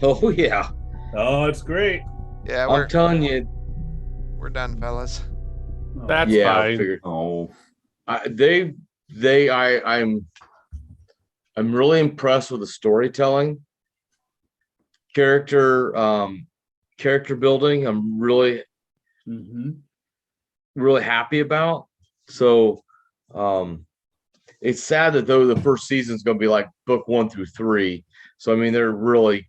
Oh yeah, Oh, it's great. Yeah, I'm telling you. we're done, fellas. Oh, That's Yeah, I fine. figured. Oh, I'm really impressed with the storytelling, character, character building. I'm really really happy about. So, it's sad that though the first season's going to be like book 1 through 3. So I mean, they're really